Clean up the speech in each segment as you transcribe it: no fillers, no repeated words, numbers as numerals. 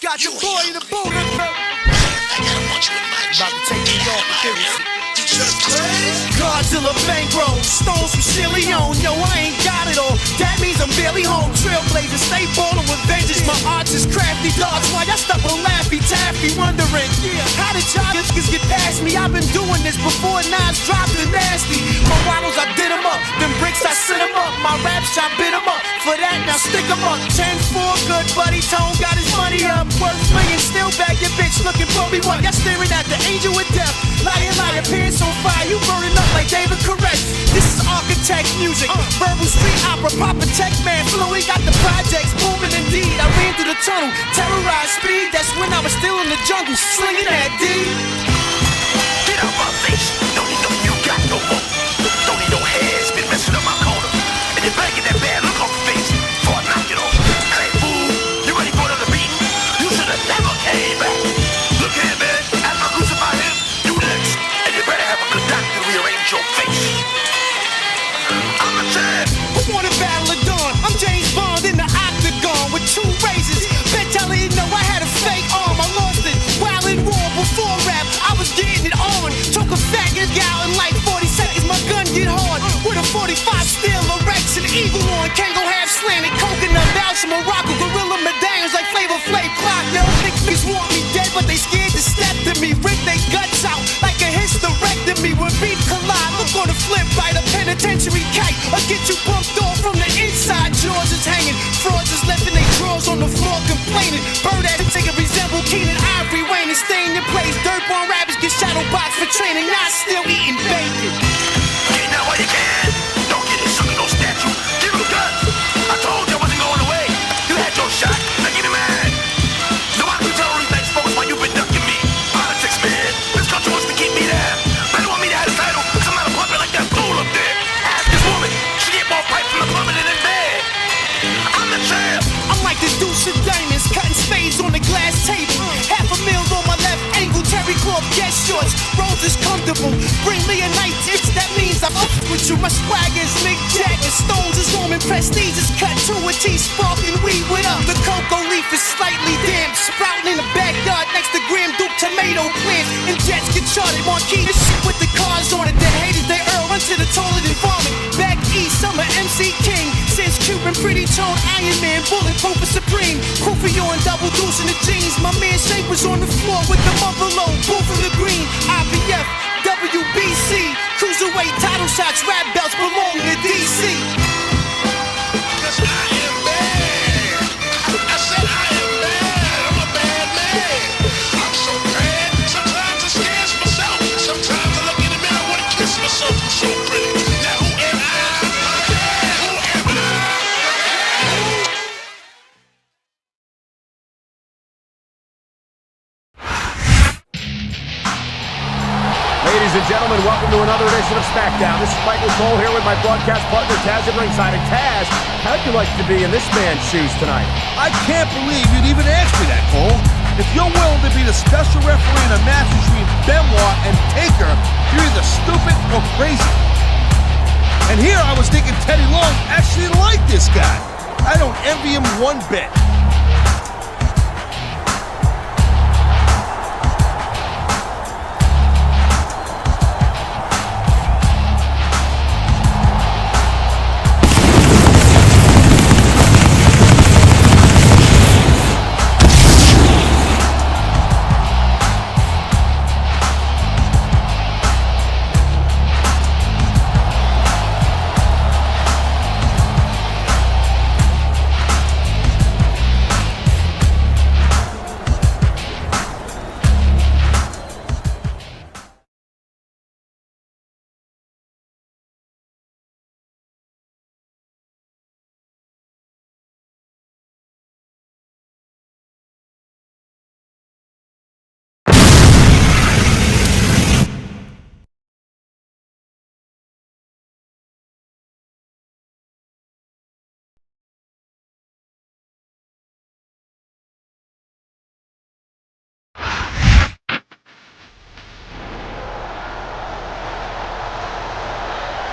Got your boy in the boot. I gotta want you in my About to take me off with this. Just play. Godzilla bankroll, stones from Leone. Yo, I ain't got it all. That means I'm barely home. Trailblazer, stay ballin' with vengeance. My arts is crafty dogs. Why y'all stuck on Laffy Taffy, wondering, how did y'all niggas get past me? I've been doing this before Nas dropped the nasty. My waddles, I did 'em up. Them bricks, I sent 'em up. My raps, I bit 'em up. For that, now stick 'em up. 10-4, good buddy. Tone got his money up. Worth millions, still bag your bitch looking for me. What? Y'all staring at the angel with death. Liar, liar, pants on fire. You burning up like David Koresh. This is architect music. Verbal street opera, Papa Tech man. Fluid got the projects booming indeed. I ran through the tunnel, terrorized speed. That's when I was still in the jungle, slinging that D. Get out my face. Don't need no you got no more. Don't need no hairs. Been messing up my corner. And you're better get that bad look off your face before I knock it off. Hey, fool. You ready for another beating? You should have never came back. Look here, man. After I crucify him, you next. And you better have a good doctor rearrange your face. I'm a champ. Who wanna battle at dawn? I'm James Bond in the octagon with 2 razors. Bet y'all didn't know I had a fake arm. I lost it while in war before rap. I was getting it on. Took a fat nigga out in like 40 seconds. My gun get hard with a 45 steel erection. Eagle on, can't go half slanted. Coconut bells from Morocco, gorilla medallions like Flavor Flav clock. Yo, niggas want me dead, but they scared to step to me. Rip they guts out like a hysterectomy. When beef collide, look on the flip by the penitentiary kite. Or get you bumped off from the inside. Jaws is hanging, frauds is left in their drawers on the floor complaining. Bird ass nigga resemble Keenan Ivory Wayne and stay in your place. Dirtborn rappers get shadow boxed for training, not still eating bacon. Get now while you can. Don't get it, sucking no statue. Give him guns. I told you I wasn't going away. You had your shot. Now give me mine. Nobody can tell these nights folks why you've been ducking me. Politics, man. This country wants to keep me down. They don't want me to have a title. Cause I'm not a puppet like that fool up there. Ask this woman. She get more pipe from the plumbing than in bed. I'm the champ. I'm like the deuce of diamonds, cutting spades on the glass table. $500,000 on my left ankle, Terry Cloth guest shorts. Rose is comfortable. Bring me a night itch, that means I'm up with you. My swag is Mick Jagger, Stones is Roman, Prestige is cut to a T, sparking weed with up. The cocoa leaf is slightly damp, sprouting in the backyard next to Graham Duke tomato plants. And jets get charted, marquee this shit with the cars on it. Dead haters, they run to the toilet and vomit. Back east, I'm a MC King. Since Cuban, pretty tone, Iron Man, bulletproof and supreme. Kufi on double deuce in the jeans. My man Shake was on the floor with the buffalo, both of the green. IPF, WBC, cruiserweight title shots, rap belts belong to DC. Cause I am bad. I said I am bad. I'm a bad man. I'm so bad. Sometimes I scares myself. Sometimes I look in the mirror and want to kiss myself. I'm so pretty. Now who am I? Who am I? Ladies and gentlemen, welcome to another edition of SmackDown. This is Michael Cole here with my broadcast partner Taz at ringside. And Taz, how'd you like to be in this man's shoes tonight? I can't believe you'd even ask me that, Cole. If you're willing to be the special referee in a match between Benoit and Taker, you're either stupid or crazy. And here I was thinking Teddy Long actually liked this guy. I don't envy him one bit.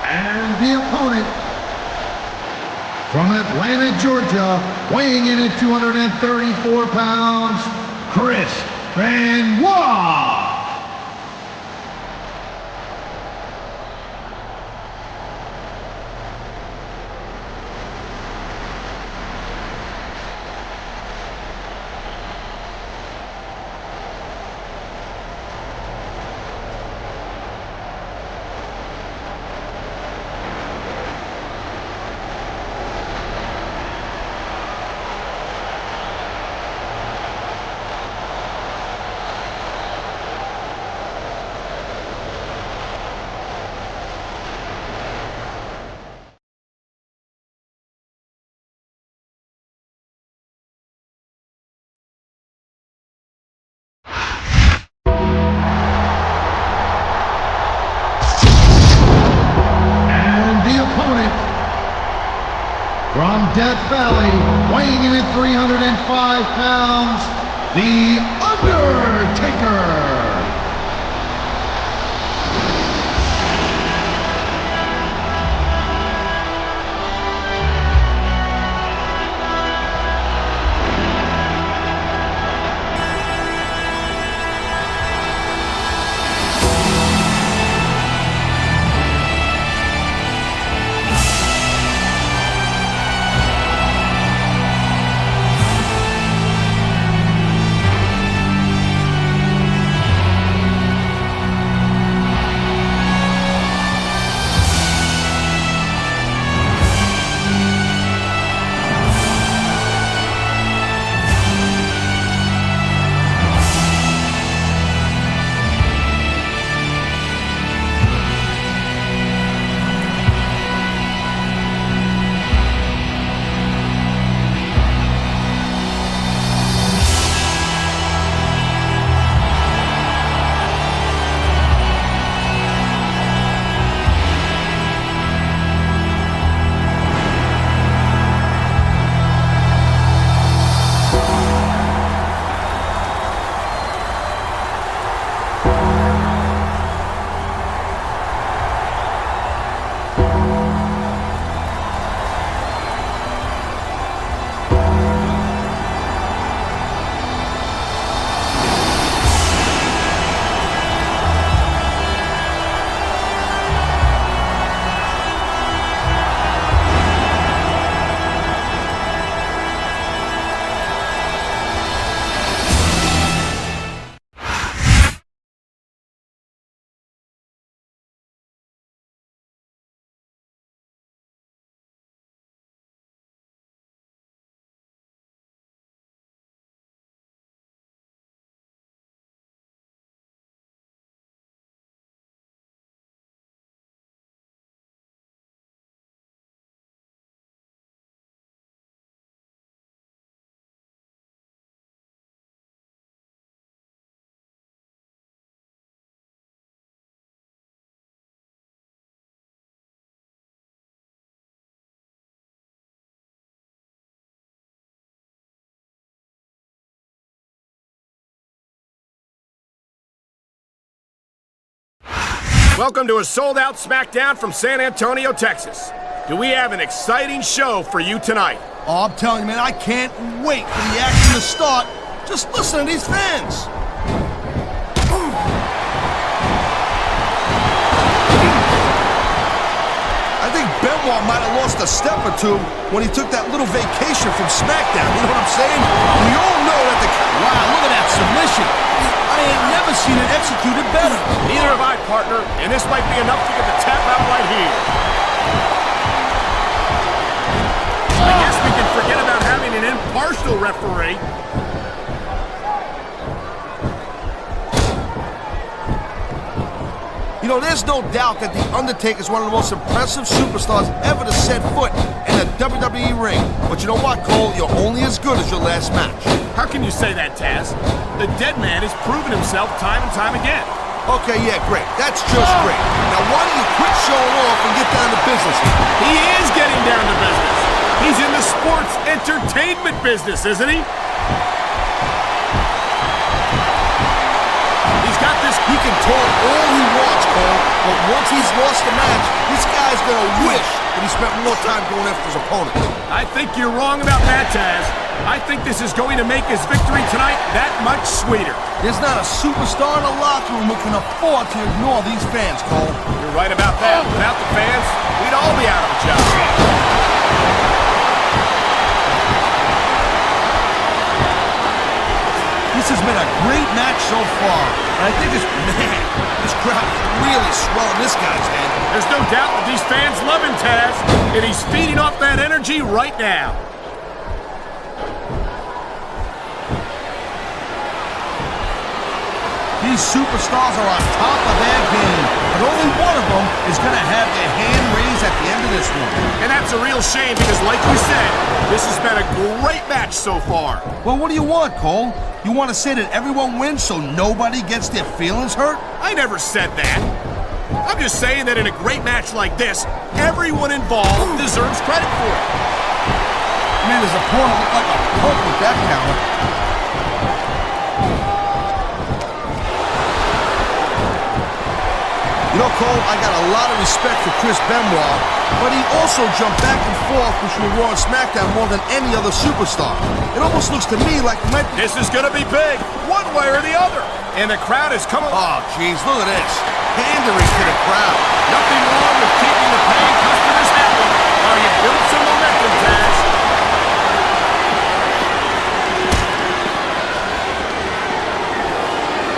And the opponent from Atlanta, Georgia, weighing in at 234 pounds, Chris Benoit. From Death Valley, weighing in at 305 pounds, The Undertaker. Welcome to a sold-out SmackDown from San Antonio, Texas. Do we have an exciting show for you tonight? Oh, I'm telling you, man, I can't wait for the action to start. Just listen to these fans. I think Benoit might have lost a step or two when he took that little vacation from SmackDown. You know what I'm saying? We all know that the... Wow, look at that submission. I ain't never seen it executed better. Neither have I, partner, and this might be enough to get the tap out right here. I guess we can forget about having an impartial referee. You know, there's no doubt that The Undertaker is one of the most impressive superstars ever to set foot in a WWE ring. But you know what, Cole? You're only as good as your last match. How can you say that, Taz? The dead man has proven himself time and time again. Okay, yeah, great. That's just great. Now, why don't you quit showing off and get down to business? He is getting down to business. He's in the sports entertainment business, isn't he? He's got this. He can talk all he wants, Cole, but once he's lost the match, this guy's gonna wish that he spent more time going after his opponent. I think you're wrong about that, Taz. I think this is going to make his victory tonight that much sweeter. There's not a superstar in the locker room who can afford to ignore these fans, Cole. You're right about that. Without the fans, we'd all be out of a job. This has been a great match so far. And I think this crowd is really swelling this guy's head. There's no doubt that these fans love him, Taz, and he's feeding off that energy right now. These superstars are on top of their game, but only one of them is going to have their hand raised at the end of this one. And that's a real shame because, like you said, this has been a great match so far. Well, what do you want, Cole? You want to say that everyone wins so nobody gets their feelings hurt? I never said that. I'm just saying that in a great match like this, everyone involved deserves credit for it. Man, his opponent looked like a punk with that counter. You know, Cole, I got a lot of respect for Chris Benoit, but he also jumped back and forth between Raw and SmackDown more than any other superstar. It almost looks to me like he might be... This is going to be big, one way or the other. And the crowd is coming... Oh, jeez, look at this. Pandering to the crowd. Nothing wrong with keeping the paying customers happy while you build some momentum, Taz.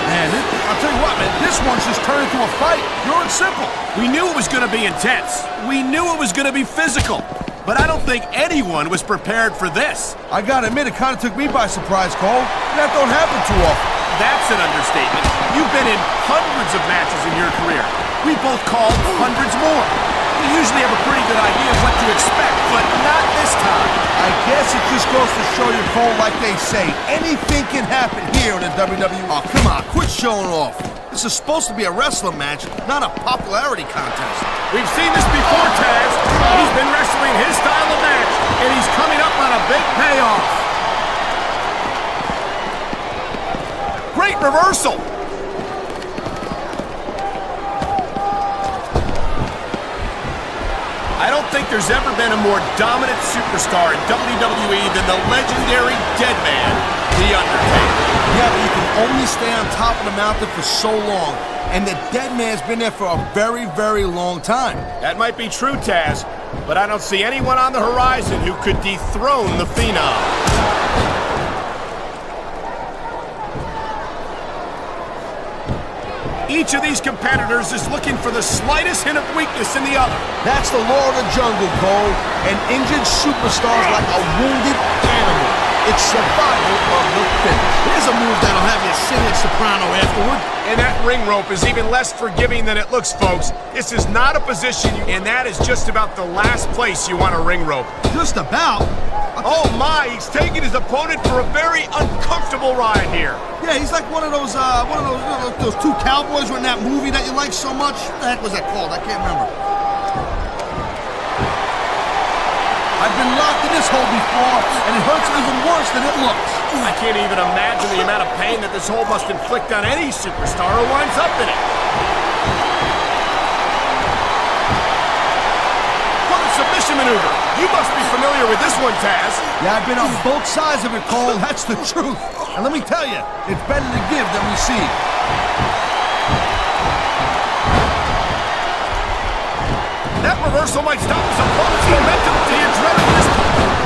Man, I'll tell you what, man, this one's just turned into a fight. Pure and simple. We knew it was going to be intense. We knew it was going to be physical. But I don't think anyone was prepared for this. I gotta admit, it kind of took me by surprise, Cole. That don't happen too often. That's an understatement. You've been in hundreds of matches in your career. We both called hundreds more. We usually have a pretty good idea of what to expect, but not this time. I guess it just goes to show you, Cole, like they say, anything can happen here in the WWE. Oh, come on, quit showing off. This is supposed to be a wrestling match, not a popularity contest. We've seen this before, Taz. He's been wrestling his style of match, and he's coming up on a big payoff. Great reversal. I don't think there's ever been a more dominant superstar in WWE than the legendary Dead Man, The Undertaker. Yeah, but you can only stay on top of the mountain for so long, and the Dead Man's been there for a very, very long time. That might be true, Taz, but I don't see anyone on the horizon who could dethrone the Phenom. Each of these competitors is looking for the slightest hint of weakness in the other. That's the law of the jungle, Cole. An injured superstar's like a wounded animal. It's survival of the fittest. Here's a move that'll have you sing like soprano afterward. And that ring rope is even less forgiving than it looks, folks. This is not a position, and that is just about the last place you want a ring rope. Just about? Oh my, he's taking his opponent for a very uncomfortable ride here. Yeah, he's like one of those two cowboys were in that movie that you like so much. What the heck was that called? I can't remember. I've been locked in this hole before, and it hurts even worse than it looks. I can't even imagine the amount of pain that this hole must inflict on any superstar who winds up in it. For the submission maneuver. You must be familiar with this one, Taz. Yeah, I've been on both sides of it, Cole. That's the truth. And let me tell you, it's better to give than receive. That reversal might stop his opponent's momentum. The adrenaline,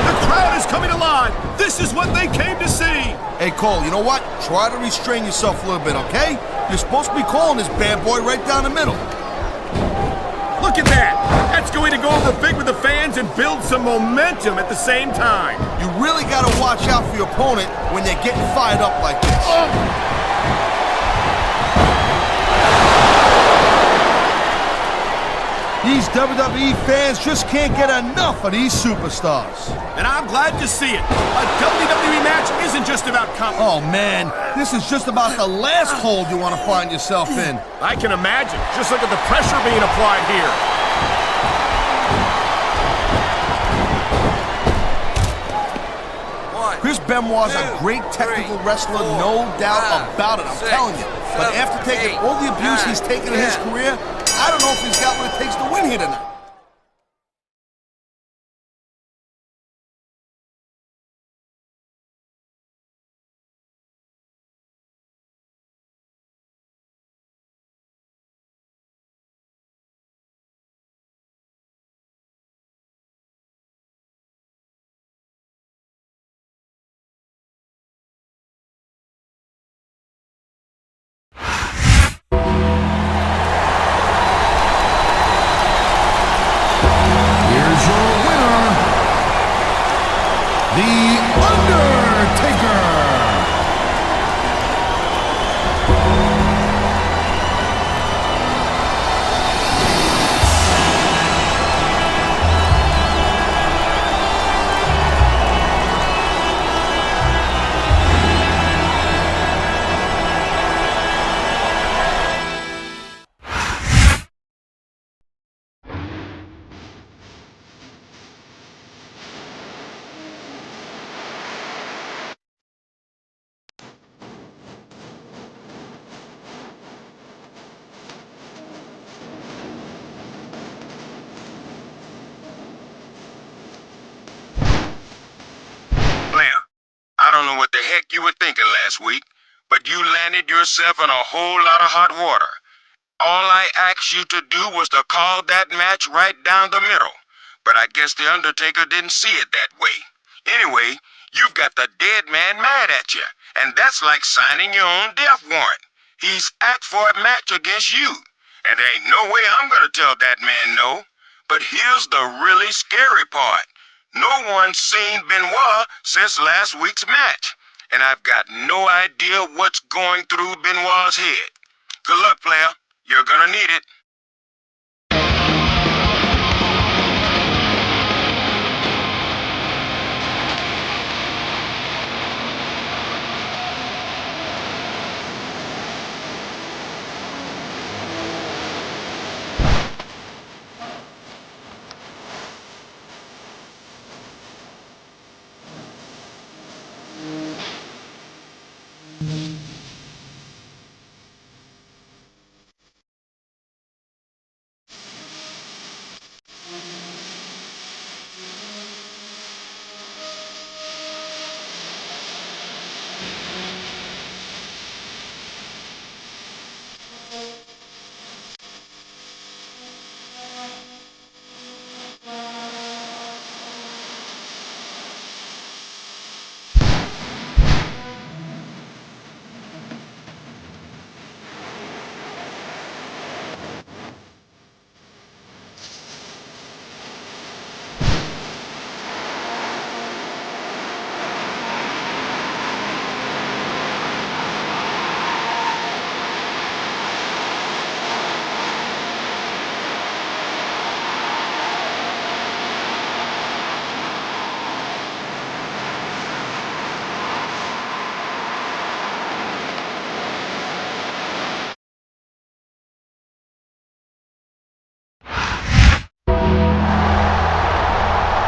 the crowd is coming alive. This is what they came to see. Hey, Cole, you know what? Try to restrain yourself a little bit, okay? You're supposed to be calling this bad boy right down the middle. Look at that. That's going to go over big with the fans and build some momentum at the same time. You really got to watch out for your opponent when they're getting fired up like this. These WWE fans just can't get enough of these superstars. And I'm glad to see it. A WWE match isn't just about Oh, man. This is just about the last hold you want to find yourself in. I can imagine. Just look at the pressure being applied here. Chris Benoit's a great technical wrestler, no doubt about it, I'm telling you. But after taking all the abuse he's taken in his career, I don't know if he's got what it takes to win here tonight. last week, but you landed yourself in a whole lot of hot water. All I asked you to do was to call that match right down the middle, but I guess the Undertaker didn't see it that way. Anyway, you've got the dead man mad at you, and that's like signing your own death warrant. He's asked for a match against you, and there ain't no way I'm gonna tell that man no. But here's the really scary part. No one's seen Benoit since last week's match, and I've got no idea what's going through Benoit's head. Good luck, player. You're gonna need it.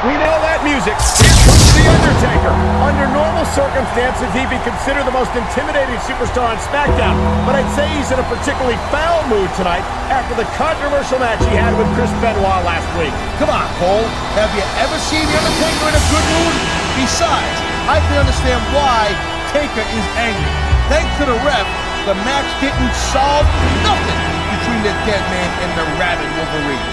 We know that music. Here comes The Undertaker. Under normal circumstances, he'd be considered the most intimidating superstar on SmackDown, but I'd say he's in a particularly foul mood tonight after the controversial match he had with Chris Benoit last week. Come on, Cole. Have you ever seen The Undertaker in a good mood? Besides, I can understand why Taker is angry. Thanks to the ref, the match didn't solve nothing between the dead man and the rabid Wolverine.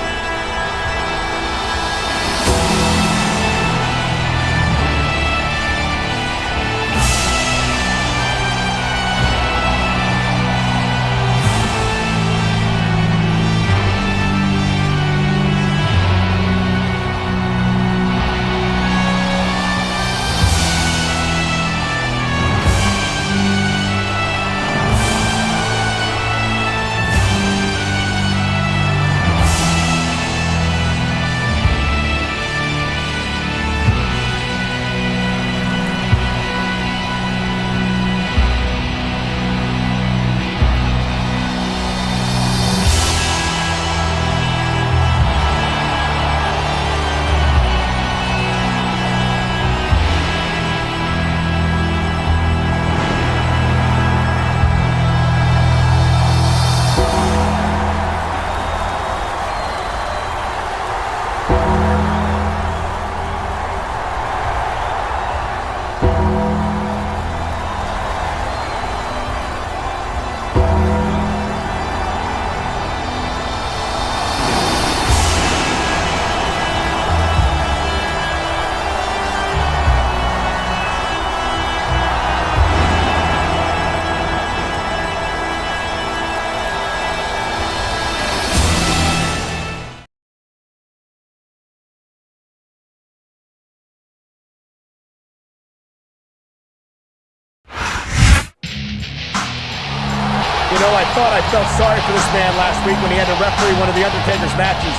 You know, I thought I felt sorry for this man last week when he had to referee one of The Undertaker's matches,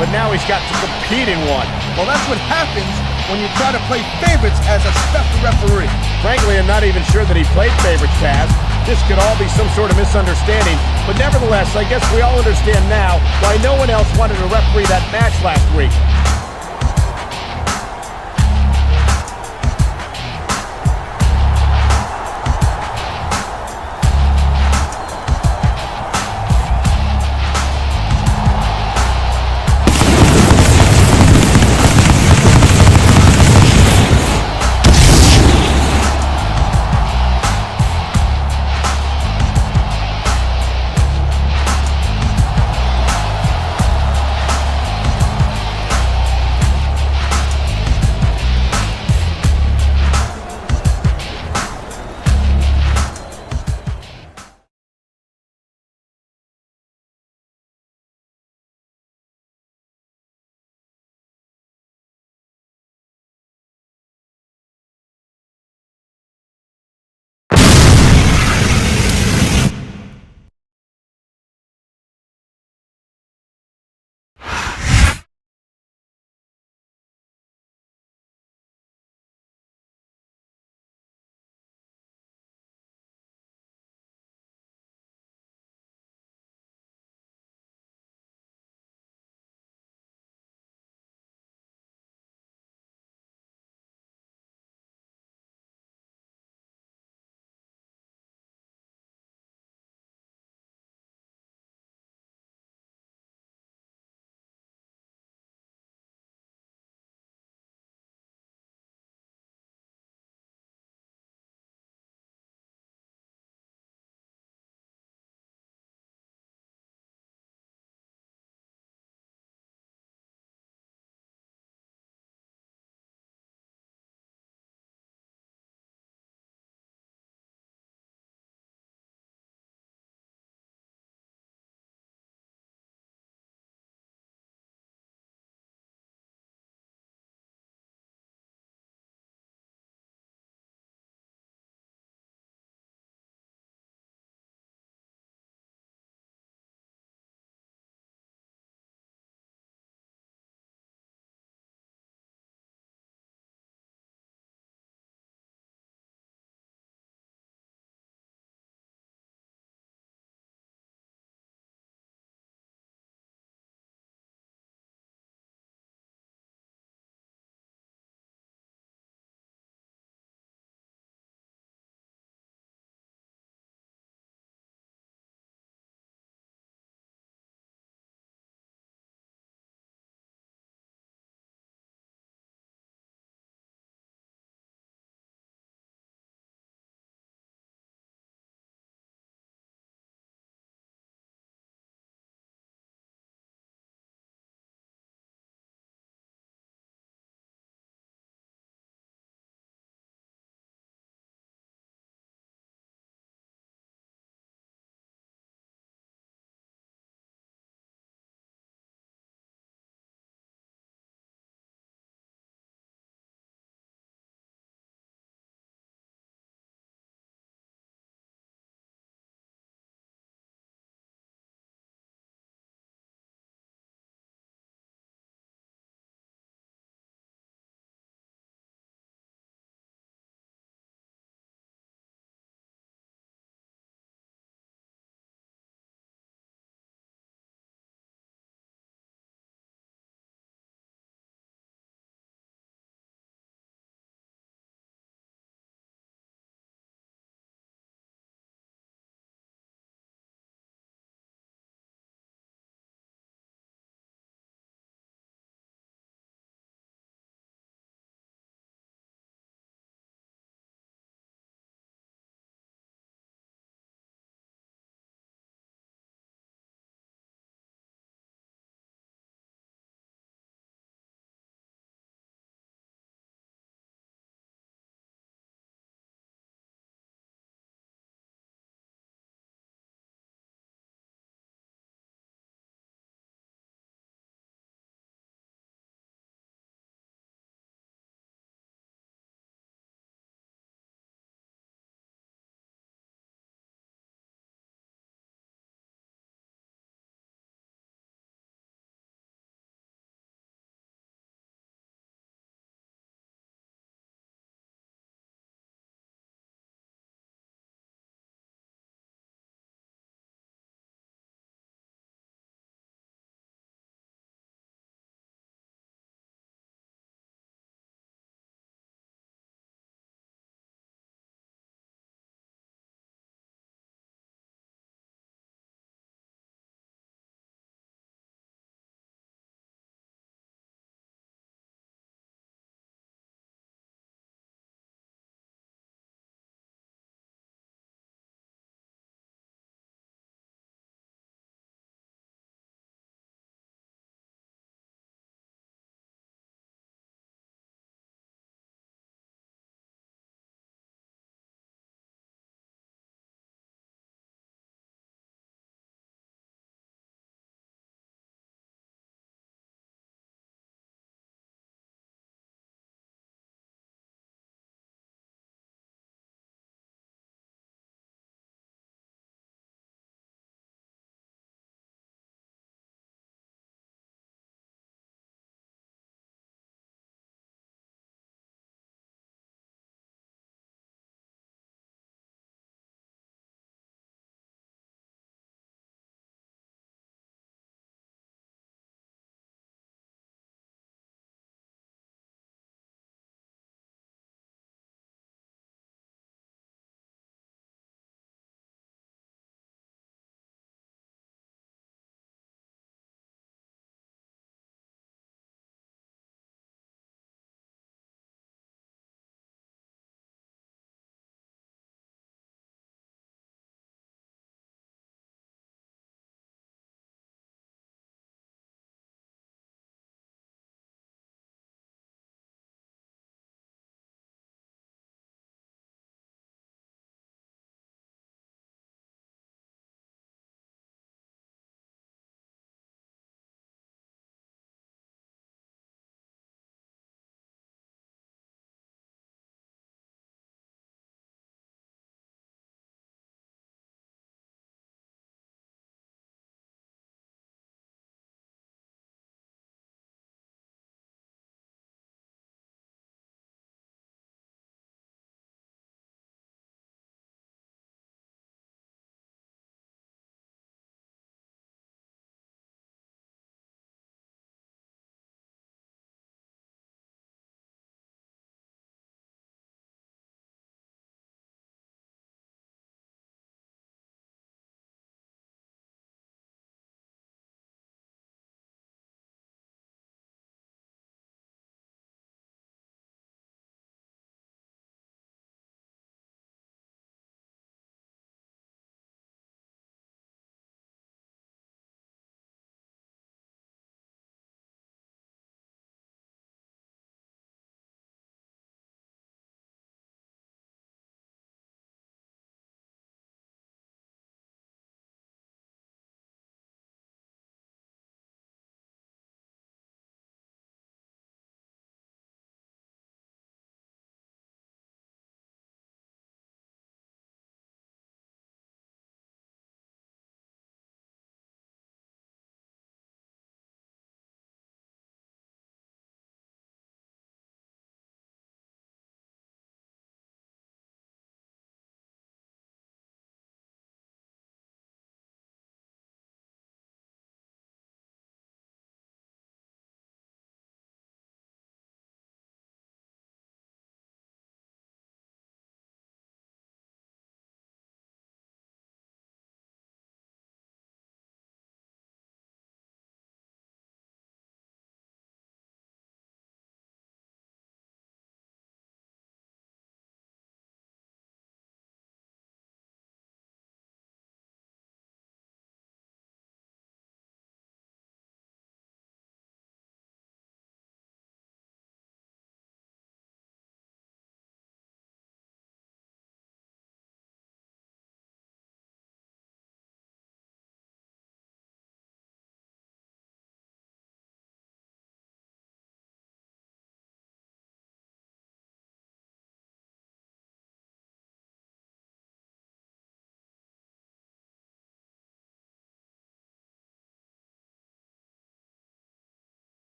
but now he's got to compete in one. Well, that's what happens when you try to play favorites as a special referee. Frankly, I'm not even sure that he played favorites, Taz. This could all be some sort of misunderstanding, but nevertheless, I guess we all understand now why no one else wanted to referee that match last week.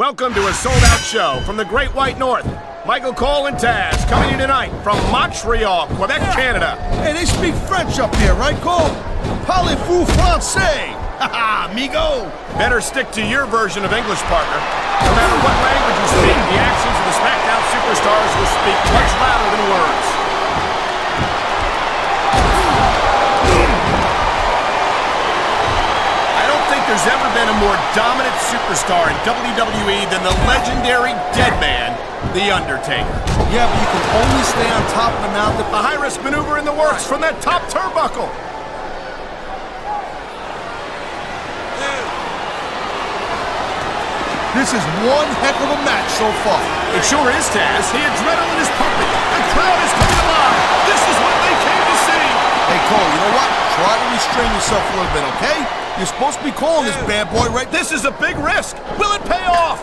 Welcome to a sold-out show from the Great White North. Michael Cole and Taz coming to you tonight from Montreal, Quebec, Canada. Hey, they speak French up here, right, Cole? Parlez-vous français? Haha, amigo! Better stick to your version of English, partner. No matter what language you speak, the actions of the SmackDown superstars will speak much louder than words. There's ever been a more dominant superstar in WWE than the legendary Deadman, The Undertaker. Yeah, but you can only stay on top of the mountain. A high-risk maneuver in the works from that top turnbuckle. This is one heck of a match so far. It sure is, Taz. The adrenaline is pumping. The crowd is coming alive. This is what they came to see. Hey, Cole, you know what? Try to restrain yourself a little bit, okay? You're supposed to be calling this bad boy right. This is a big risk. Will it pay off?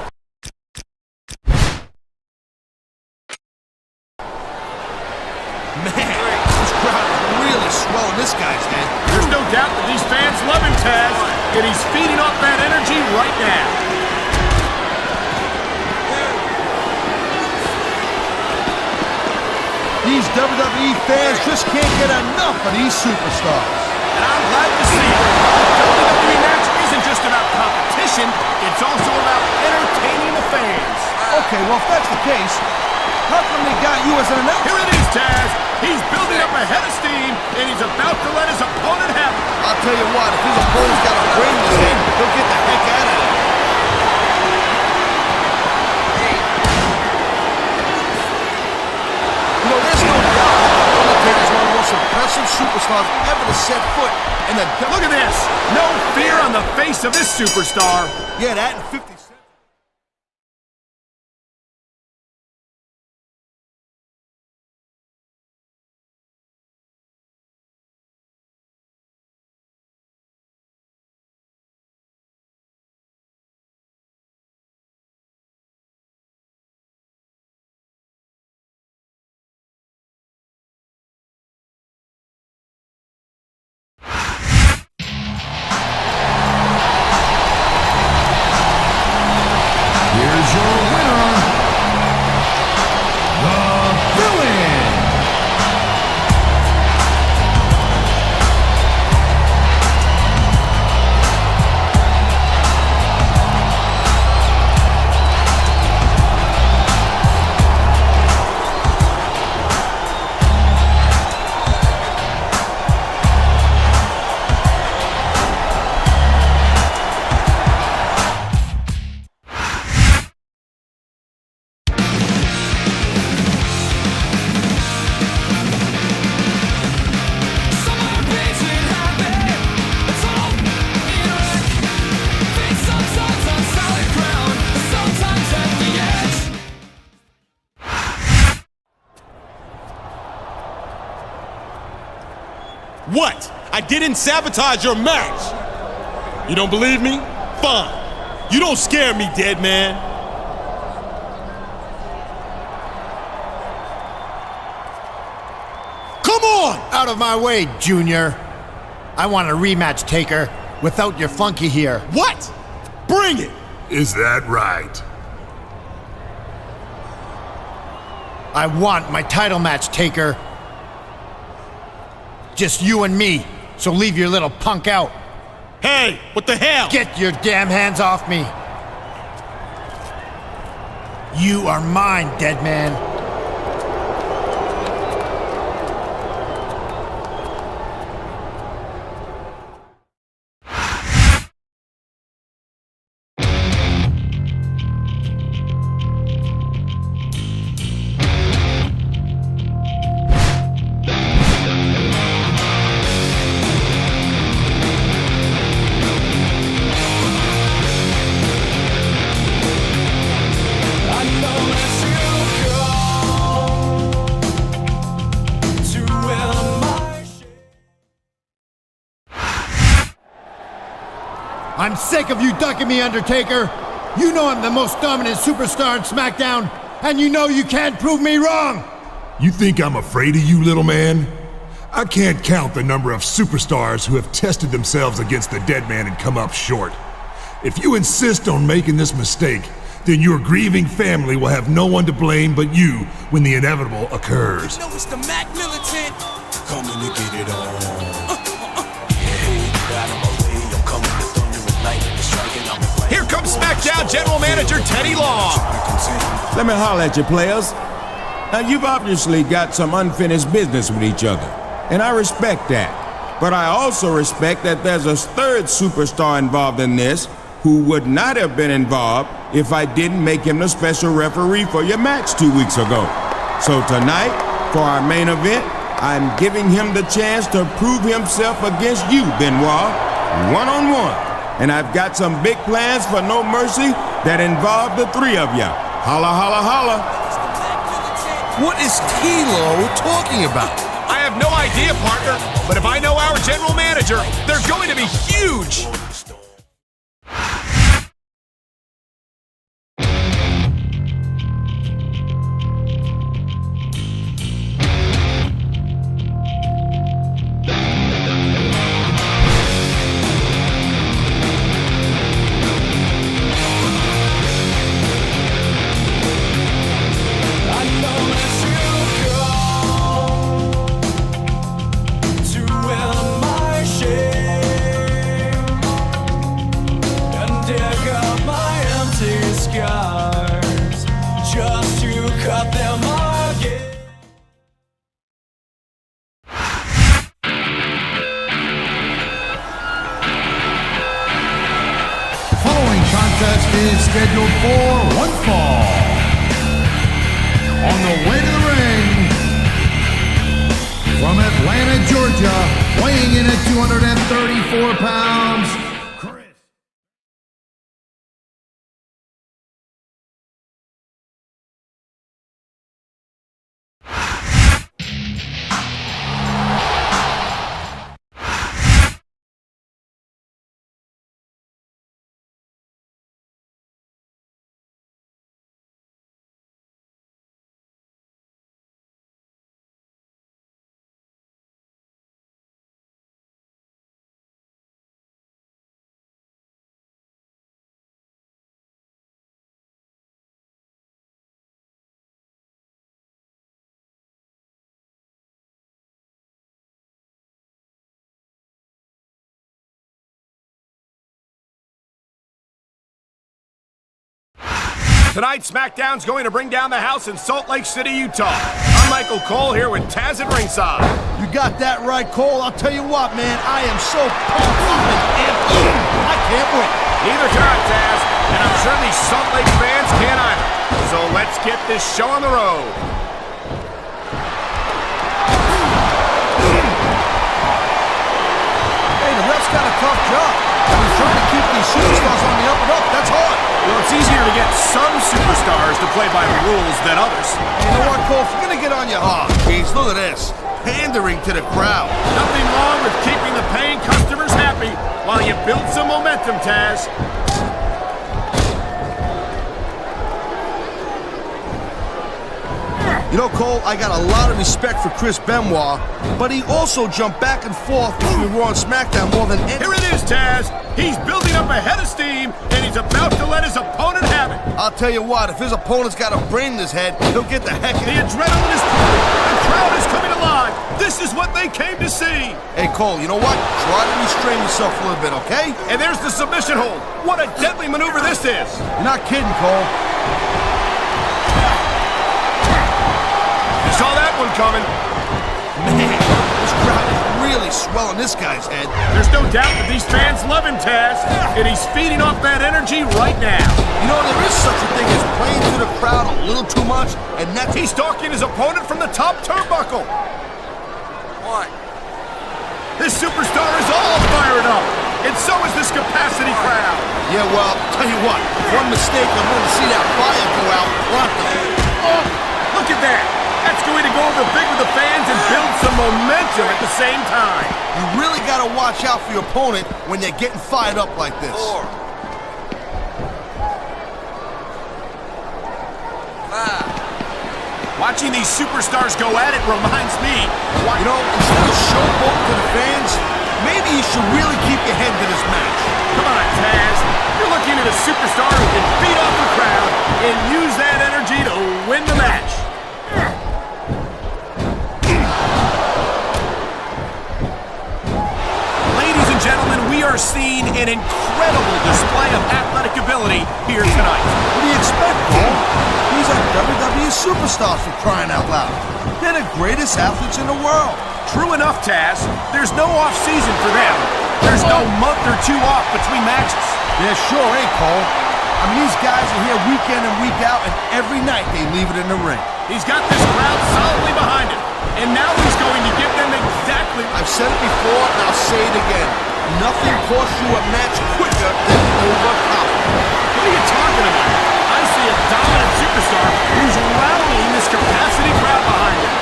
Man, this crowd is really swelling this guy's head. There's no doubt that these fans love him, Taz, and he's feeding off that energy right now. These WWE fans just can't get enough of these superstars. And I'm glad to see it. The WWE match isn't just about competition, it's also about entertaining the fans. Okay, well, if that's the case, how come they got you as an announcer? Here it is, Taz. He's building up a head of steam, and he's about to let his opponent have it. I'll tell you what, if his opponent's got a brain in his head, he'll get the heck out of there. You know, there's no doubt Undertaker's one of the most impressive superstars ever to set foot in the... Look at this. No fear on the face of this superstar. Yeah, that and 50 Cent. Here's your winner, The Villain. What? I didn't sabotage your match. You don't believe me? Fine. You don't scare me, dead man. Come on! Out of my way, Junior. I want a rematch, Taker, without your flunky here. What? Bring it! Is that right? I want my title match, Taker. Just you and me, so leave your little punk out. Hey, what the hell? Get your damn hands off me. You are mine, dead man. I'm sick of you ducking me, Undertaker. You know I'm the most dominant superstar in SmackDown, and you know you can't prove me wrong. You think I'm afraid of you, little man? I can't count the number of superstars who have tested themselves against the dead man and come up short. If you insist on making this mistake, then your grieving family will have no one to blame but you when the inevitable occurs. No, it's the Mac Militant. Coming to get it on. Get out of my way, I'm coming to thunder and lightning, striking out my Here comes SmackDown General Manager Teddy Long. Let me holler at you, players. Now, you've obviously got some unfinished business with each other, and I respect that. But I also respect that there's a third superstar involved in this who would not have been involved if I didn't make him the special referee for your match 2 weeks ago. So tonight, for our main event, I'm giving him the chance to prove himself against you, Benoit, one-on-one. And I've got some big plans for No Mercy that involve the three of ya. Holla, holla, holla. What is Kilo talking about? I have no idea, partner, but if I know our general manager, they're going to be huge. Is scheduled for one fall. On the way to the ring, from Atlanta, Georgia, weighing in at 234 pounds, Chris. Tonight, SmackDown's going to bring down the house in Salt Lake City, Utah. I'm Michael Cole here with Taz at ringside. You got that right, Cole. I'll tell you what, man, I am so pumped up and amped up. I can't wait. Neither can I, Taz, and I'm sure these Salt Lake fans can't either. So let's get this show on the road. Hey, the ref's got a tough job. He's trying to keep these superstars on the up and up. That's hard. Well, it's easier to get some superstars to play by the rules than others. You know what, Cole? If you're going to get on your geez, look at this. Pandering to the crowd. Nothing wrong with keeping the paying customers happy while you build some momentum, Taz. You know, Cole, I got a lot of respect for Chris Benoit, but he also jumped back and forth between Raw and SmackDown more than any... Here it is, Taz. He's building up a head of steam, and he's about to let his opponent have it. I'll tell you what, if his opponent's got a brain in his head, he'll get the heck... The adrenaline is pumping. The crowd is coming alive. This is what they came to see. Hey, Cole, you know what? Try to restrain yourself a little bit, okay? And there's the submission hold. What a deadly maneuver this is. You're not kidding, Cole. You saw that one coming. Man, this crowd is really swelling this guy's head. There's no doubt that these fans love him, Taz, and he's feeding off that energy right now. You know, there is such a thing as playing to the crowd a little too much, and that's... He's stalking his opponent from the top turnbuckle. What? This superstar is all fired up, and so is this capacity crowd. Yeah, well, tell you what, one mistake, I'm going to see that fire go out pronto. Oh, look at that. That's going to go over big with the fans and build some momentum at the same time. You really got to watch out for your opponent when they're getting fired up like this. Watching these superstars go at it reminds me... You know, instead of showboating to the fans, maybe you should really keep your head to this match. Come on, Taz. You're looking at a superstar who can beat off the crowd and use that energy to win the match. Ladies and gentlemen, we are seeing an incredible display of athletic ability here tonight. What do you expect, Cole? These are WWE superstars, for crying out loud. They're the greatest athletes in the world. True enough, Taz. There's no off-season for them. There's no month or two off between matches. There sure ain't, Cole. I mean, these guys are here week in and week out, and every night they leave it in the ring. He's got this crowd solidly behind him, and now he's going to give them exactly... I've said it before, and I'll say it again. Nothing costs you a match quicker than overconfidence. What are you talking about? I see a dominant superstar who's rallying this capacity crowd behind him.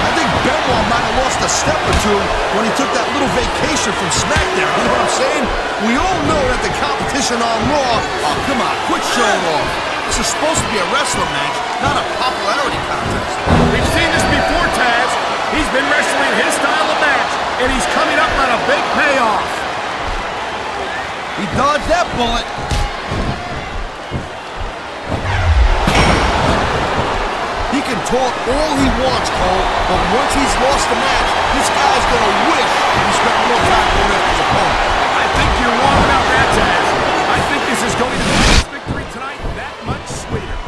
I think Benoit might have lost a step or two when he took that little vacation from SmackDown. You know what I'm saying? We all know that the competition on Raw... Oh, come on, quit showing off. This is supposed to be a wrestling match, not a popularity contest. We've seen this before, Taz. He's been wrestling his style of match, and he's coming up on a big payoff. He dodged that bullet. He can talk all he wants, Cole, but once he's lost the match, this guy's gonna wish he spent more time going after his opponent. I think you're wrong about that, Taz. I think this is going to make this victory tonight that much sweeter.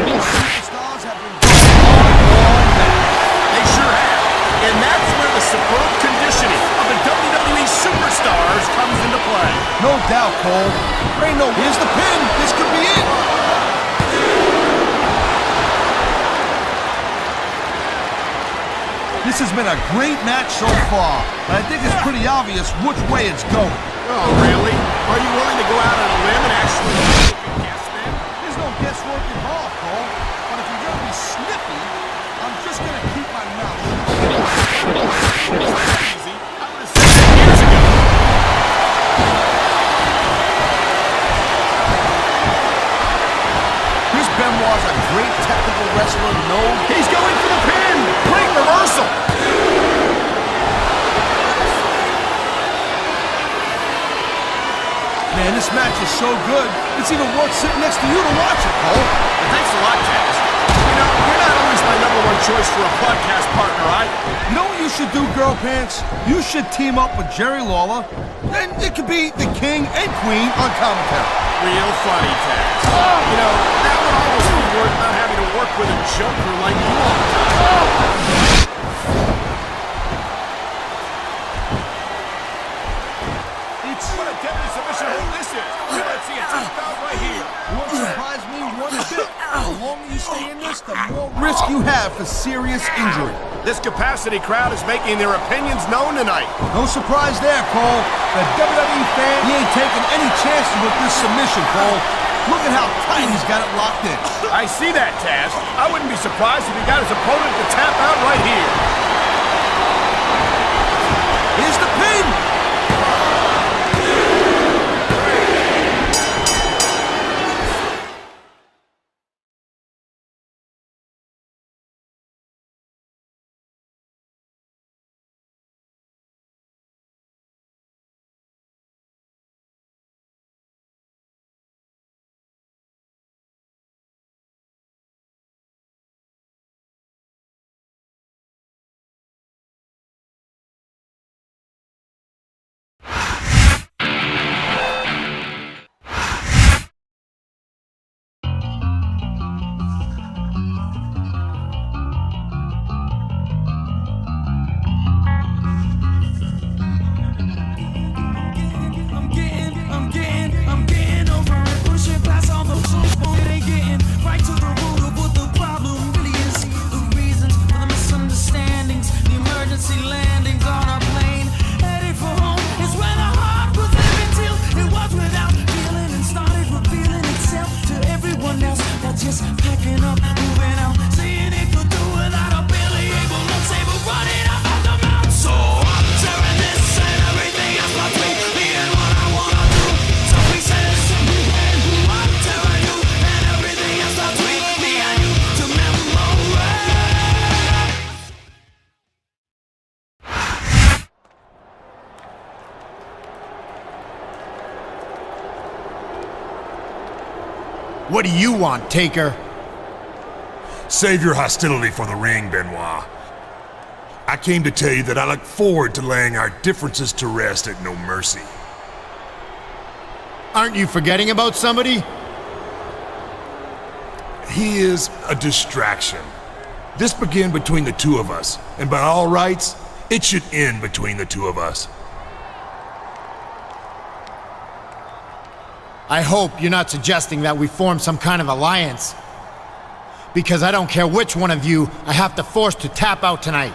These superstars have been going all night. They sure have. And that's where the superb conditioning of the WWE superstars comes into play. No doubt, Cole. There ain't no, here's the pin. This could be it. This has been a great match so far, but I think it's pretty obvious which way it's going. Oh, really? Are you willing to go out on a limb and actually take a guess then? There's no guesswork involved, Cole. But if you're going to be snippy, I'm just going to keep my mouth shut. Easy. I would have said that years ago. Chris Benoit's a great technical wrestler. No, He's going for the pin. Great reversal. man, this match is so good, it's even worth sitting next to you to watch it, Cole. Well, thanks a lot, Taz. You know, you're not always my #1 choice for a podcast partner, right? You know what you should do, Girl Pants? You should team up with Jerry Lawler, and it could be the king and queen on commentary. Real funny, Taz. You know, that would almost be worth not having to work with a joker like you all the time. What a deadly submission hold this is. Let's see it tapped out right here. Won't surprise me one bit. The longer you stay in this, the more risk you have for serious injury. This capacity crowd is making their opinions known tonight. No surprise there, Cole. The WWE fan, he ain't taking any chances with this submission, Cole. Look at how tight he's got it locked in. I see that, Taz. I wouldn't be surprised if he got his opponent to tap out right here. Here's the pin. I'm getting over it. Pushing past all the bullshit they getting right to the root of what the problem really is. The reasons for the misunderstandings, the emergency landings on a plane headed for home is where the heart was living till it was without feeling and started revealing itself to everyone else. That's just packing up, moving out, seeing it could do without a barely able to say, but running up on the mouth. So I'm tearing this and everything else between me and what I wanna do. So we said it's I'm tearing you and everything else between me and you. What do you want, Taker? Save your hostility for the ring, Benoit. I came to tell you that I look forward to laying our differences to rest at No Mercy. Aren't you forgetting about somebody? He is a distraction. This began between the two of us, and by all rights, it should end between the two of us. I hope you're not suggesting that we form some kind of alliance. Because I don't care which one of you I have to force to tap out tonight.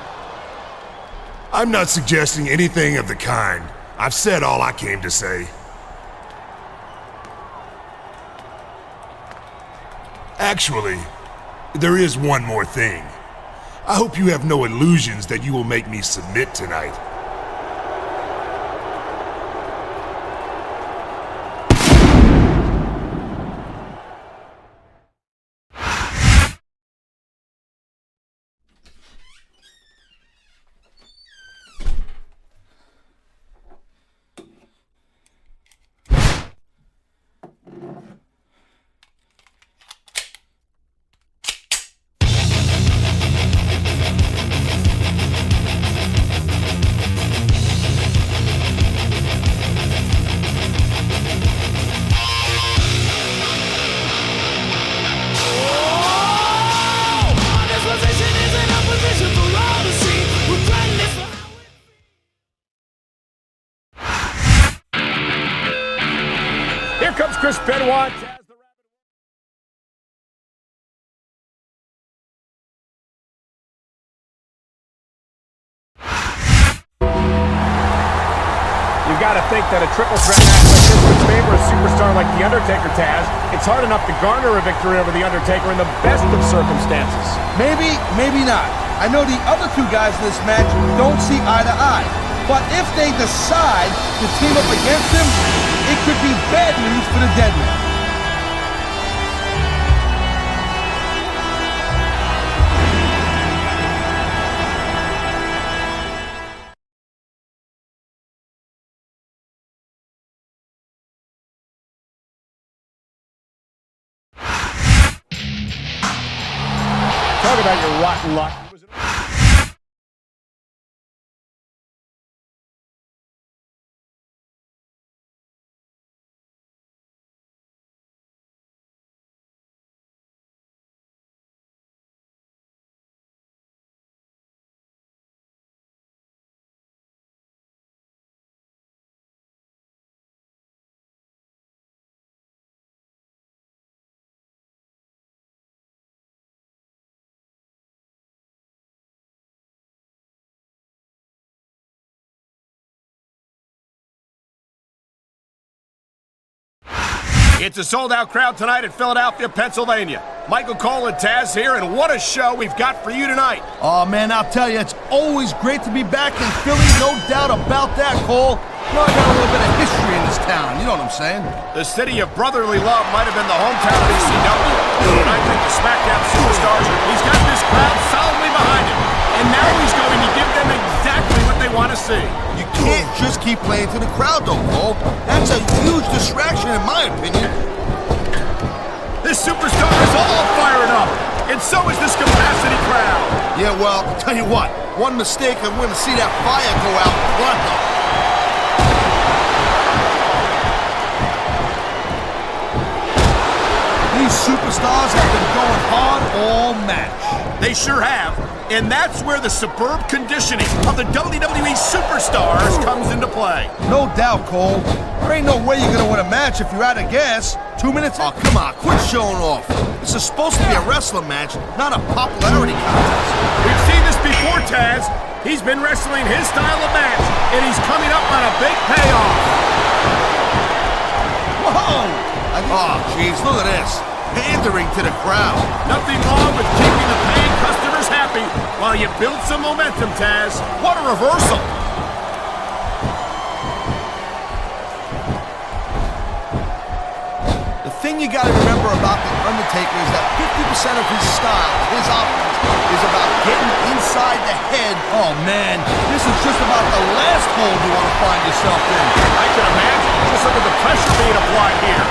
I'm not suggesting anything of the kind. I've said all I came to say. Actually, there is one more thing. I hope you have no illusions that you will make me submit tonight. Here comes Chris Benoit. You've got to think that a triple threat match like this would favor a superstar like The Undertaker, Taz. It's hard enough to garner a victory over The Undertaker in the best of circumstances. Maybe, maybe not. I know the other two guys in this match don't see eye to eye. But if they decide to team up against him, it could be bad news for the Dead Man. Talk about your rotten luck. It's a sold-out crowd tonight in Philadelphia, Pennsylvania. Michael Cole and Taz here, and what a show we've got for you tonight. Oh, man, I'll tell you, it's always great to be back in Philly, no doubt about that, Cole. You know, I got a little bit of history in this town, you know what I'm saying? The city of brotherly love might have been the hometown of ECW. And I think the SmackDown superstars, he's got this crowd solidly behind him. And now he's going to give them exactly what they want to see. You can't just keep playing to the crowd, though, Cole. That's a huge distraction, in my opinion. This superstar is all fired up, and so is this capacity crowd. Yeah, well, tell you what, one mistake and we're going to see that fire go out pronto. These superstars have been going hard all match. They sure have. And that's where the superb conditioning of the WWE superstars comes into play. No doubt, Cole. There ain't no way you're gonna win a match if you're out of gas. 2 minutes? Oh, come on, quit showing off. This is supposed to be a wrestling match, not a popularity contest. We've seen this before, Taz. He's been wrestling his style of match, and he's coming up on a big payoff. Whoa! Oh, jeez, look at this. Pandering to the crowd. Nothing wrong with keeping the paying customers happy while you build some momentum, Taz. What a reversal. The thing you gotta remember about The Undertaker is that 50% of his style, his offense, is about getting inside the head. Oh, man, this is just about the last hole you want to find yourself in. I can imagine. Just look at the pressure being applied here.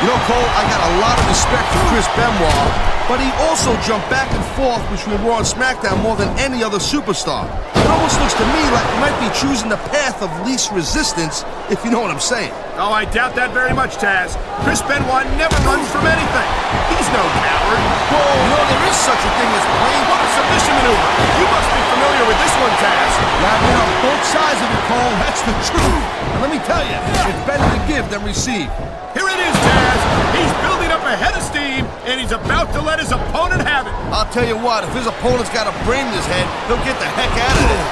You know, Cole, I got a lot of respect for Chris Benoit, but he also jumped back and forth between Raw and SmackDown more than any other superstar. It almost looks to me like he might be choosing the path of least resistance, if you know what I'm saying. Oh, I doubt that very much, Taz. Chris Benoit never runs from anything. He's no coward. Cole, you know there is such a thing as plain What a submission maneuver. You must be familiar with this one, Taz. Yeah, I've been on both sides of it, Cole. That's the truth. And let me tell you, it's better to give than receive. Here it is, Taz. He's building up a head of steam, and he's about to let his opponent have it. I'll tell you what, if his opponent's got a brain in his head, he'll get the heck out of there.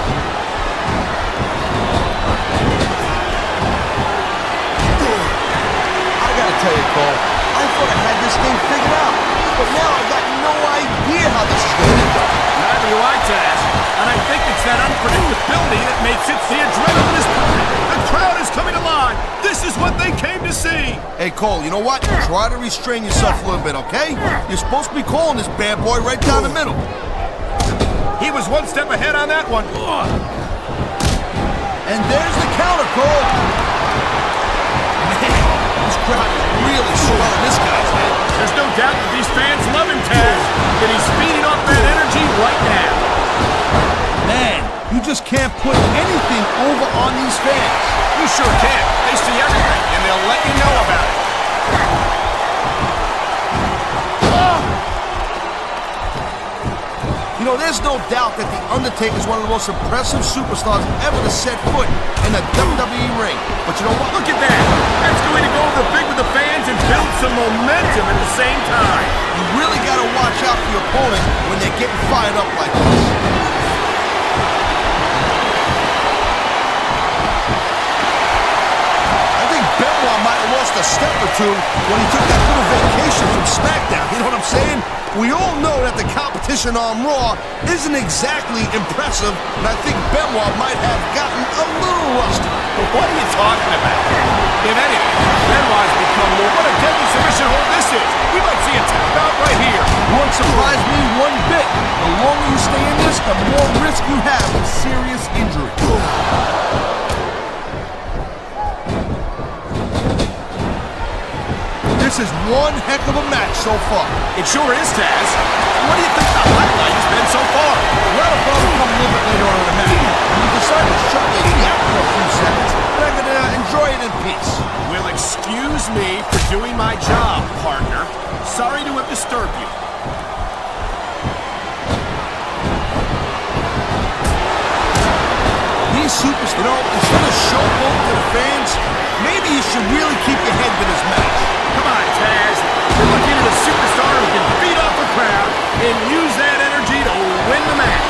I gotta tell you, Cole, I thought I had this thing figured out, but now I got no idea how this is gonna end up. Neither do I, Taz. And I think it's that unpredictability that makes it the adrenaline is pumping. The crowd is coming alive. This is what they came to see. Hey, Cole, you know what? Try to restrain yourself a little bit, okay? You're supposed to be calling this bad boy right down the middle. He was one step ahead on that one. And there's the counter, Cole. Man, this crowd is really swelling this guy's head. There's no doubt that these fans love him, Taz, and he's feeding off that energy right now. Man, you just can't put anything over on these fans. You sure can. They see everything, and they'll let you know about it. You know, there's no doubt that The Undertaker is one of the most impressive superstars ever to set foot in a WWE ring. But you know what? Look at that. That's going to go over big with the fans and build some momentum at the same time. You really got to watch out for your opponent when they're getting fired up like this. I think Benoit might have lost a step or two when he took that little vacation from SmackDown. You know what I'm saying? We all know that the competition on Raw isn't exactly impressive, and I think Benoit might have gotten a little rusty. But what are you talking about? If anything, Benoit's become more. What a deadly submission hold this is. We might see a tap out right here. Won't surprise me one bit. The longer you stay in this, the more risk you have of serious injury. This is one heck of a match so far. It sure is, Taz. What do you think the highlight has been so far? Well, it'll probably come a little bit later on in the match. We decided to showcase the outcome for a few seconds, but I could enjoy it in peace. Well, excuse me for doing my job, partner. Sorry to have disturbed you. These superstars, you know, instead of showboating to the fans, maybe you should really keep your head to this match. Come on, Taz. We're looking at a superstar who can beat off the crowd and use that energy to win the match.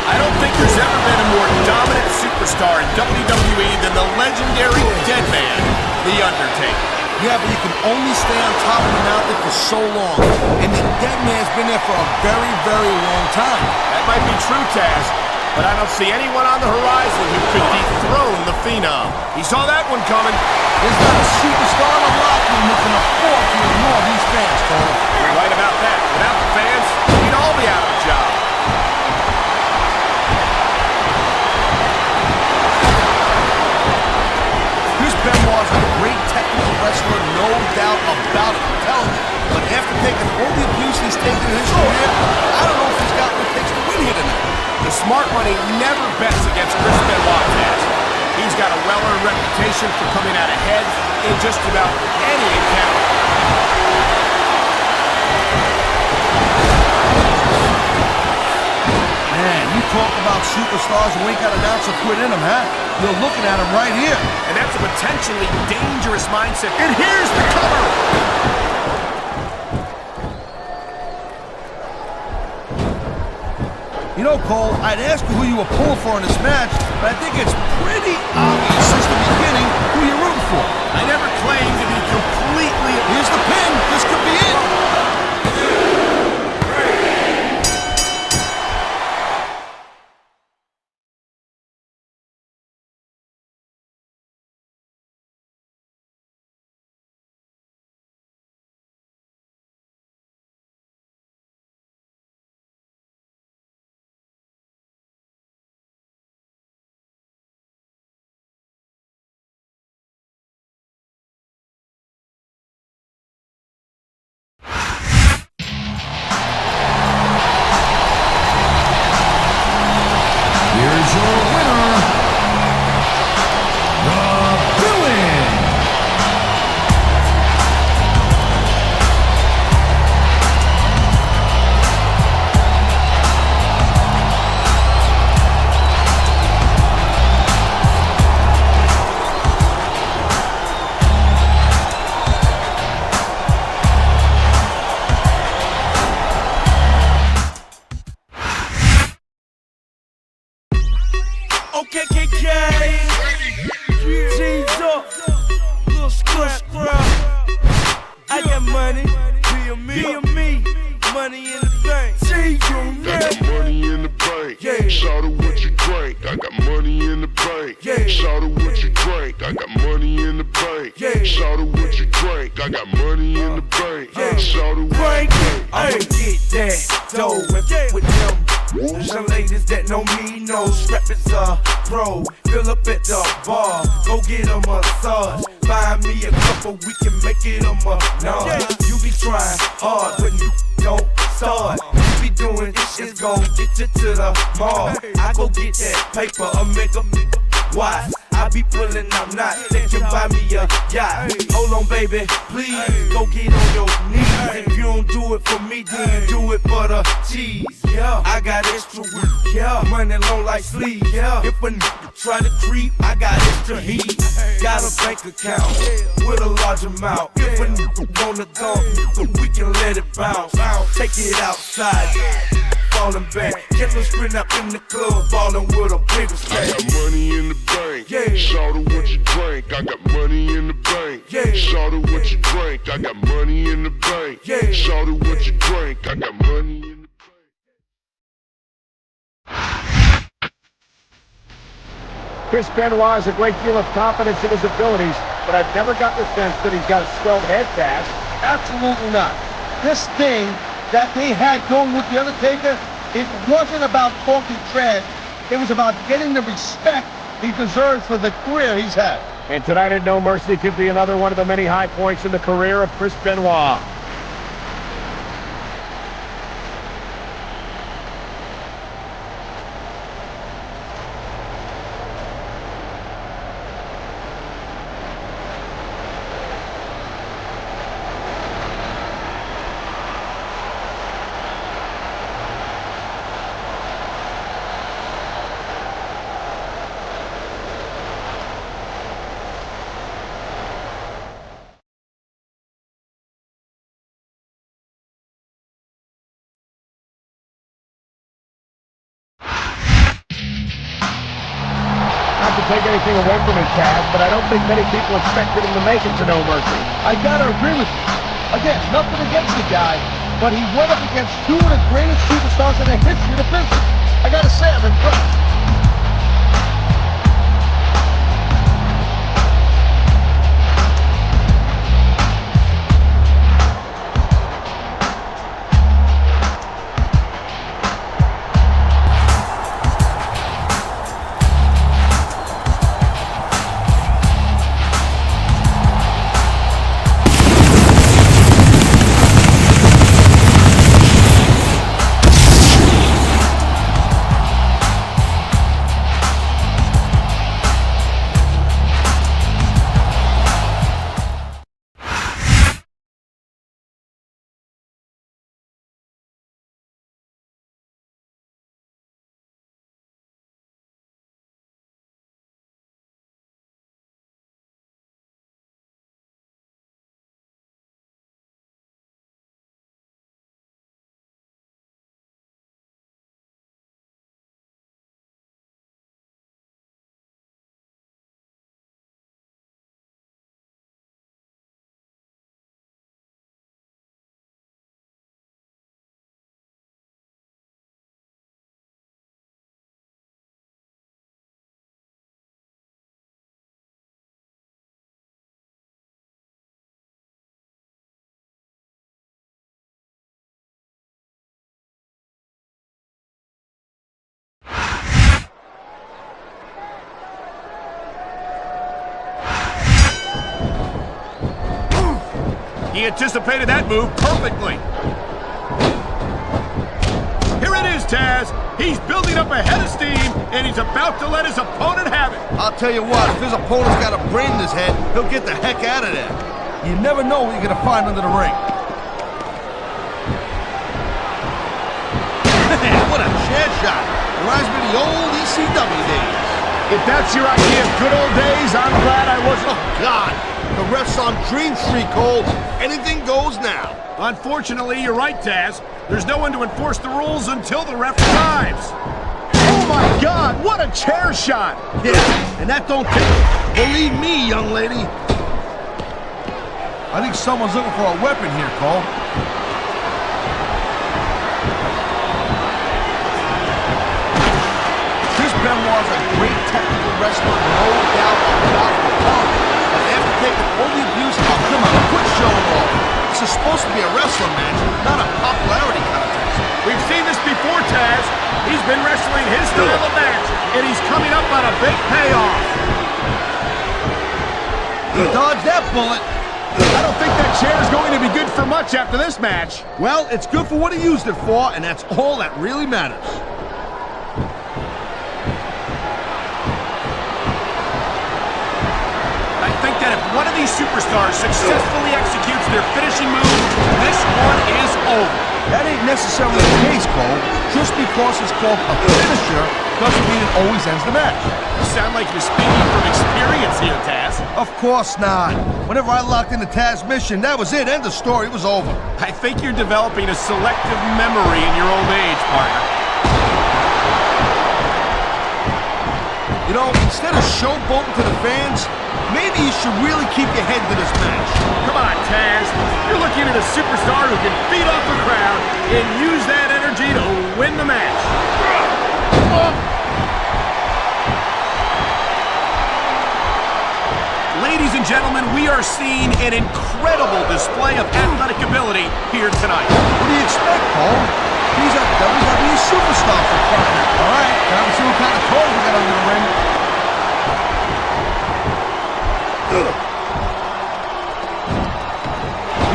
I don't think there's ever been a more dominant superstar in WWE than the legendary Dead Man, The Undertaker. Yeah, but you can only stay on top of the mountain for so long. And the Dead Man's been there for a very, very long time. That might be true, Taz, but I don't see anyone on the horizon who could dethrone the Phenom. He saw that one coming. There's not a superstar in the locker room who can afford to ignore these fans, Cole. You're right about that. Without the fans, we'd all be out of a job. Chris Benoit's a great technical wrestler, no doubt about it. I'm telling you. But after taking all the abuse he's taken in his career, I don't know if he's got what it takes to win here tonight. The smart money never bets against Chris Benoit, Taz. He's got a well-earned reputation for coming out ahead in just about any encounter. Man, you talk about superstars who ain't got an ounce of quit in them, huh? You're looking at them right here. And that's a potentially dangerous mindset. And here's the cover! You know, Cole, I'd ask you who you were pulling for in this match, but I think it's pretty obvious since the beginning who you're rooting for. I never claimed to be completely... Here's the pin. This could be it. Shout out what you drink. I got money in the bank. Shout out what you drink. I'ma get that dough and fuck with them. Some ladies that know me know Strap is a pro. Fill up at the bar, go get a massage. Find me a couple, we can make it a menage. You be trying hard, but you don't start. You be doing this shit's gon' get you to the mall. I go get that paper, a make a why? I be pulling up knots, they can buy me a yacht. Hold on, baby, please, go get on your knees. If you don't do it for me, then do it for the cheese. Yeah, I got extra weed. Yeah, money long like sleeves. Yeah, if a nigga try to creep, I got extra heat. Got a bank account with a large amount. If a nigga wanna dump, we can let it bounce. Take it outside. Falling back, killer sprint up in the club, ballin' with a bigger stack. I got money in the bank. Shout out what you drink. I got money in the bank. Shout out what you drink. I got money in the bank. Shout out what you drink. I got money in the bank. Chris Benoit has a great deal of confidence in his abilities, but I've never got the sense that he's got a swelled head, Taz. Absolutely not. This thing that they had going with The Undertaker, it wasn't about talking trash. It was about getting the respect he deserves for the career he's had. And tonight at No Mercy could be another one of the many high points in the career of Chris Benoit. Take anything away from him, Taz, but I don't think many people expected him to make it to No Mercy. I gotta agree with you. Again, nothing against the guy, but he went up against two of the greatest superstars in the history of the business. I gotta say, I'm impressed. He anticipated that move perfectly. Here it is, Taz. He's building up a head of steam, and he's about to let his opponent have it. I'll tell you what, if his opponent's got a brain in his head, he'll get the heck out of there. You never know what you're going to find under the ring. What a chair shot. Reminds me of the old ECW days. If that's your idea of good old days, I'm glad I wasn't. Oh, God. The ref's on Dream Street, Cole. Anything goes now. Unfortunately, you're right, Taz. There's no one to enforce the rules until the ref arrives. Oh my God, what a chair shot! Yeah, and that don't take it. Believe me, young lady. I think someone's looking for a weapon here, Cole. Chris Benoit's a great technical wrestler, no doubt about it. But after taking all the abuse supposed to be a wrestling match, not a popularity contest. We've seen this before, Taz. He's been wrestling his style of match, and he's coming up on a big payoff. He dodged that bullet. I don't think that chair is going to be good for much after this match. Well, it's good for what he used it for, and that's all that really matters. I think that if one of these superstars successfully executes their finishing move, this one is over. That ain't necessarily the case, Cole. Just because it's called a finisher doesn't mean it always ends the match. You sound like you're speaking from experience here, Taz. Of course not. Whenever I locked into Taz's mission, that was it. End of story. It was over. I think you're developing a selective memory in your old age, partner. You know, instead of showboating to the fans, maybe you should really keep your head to this match. Come on, Taz. You're looking at a superstar who can feed off the crowd and use that energy to win the match. Ladies and gentlemen, we are seeing an incredible display of athletic ability here tonight. What do you expect, Cole? He's a WWE superstar for crying out. All right, time to see what kind of toys we got under the ring. You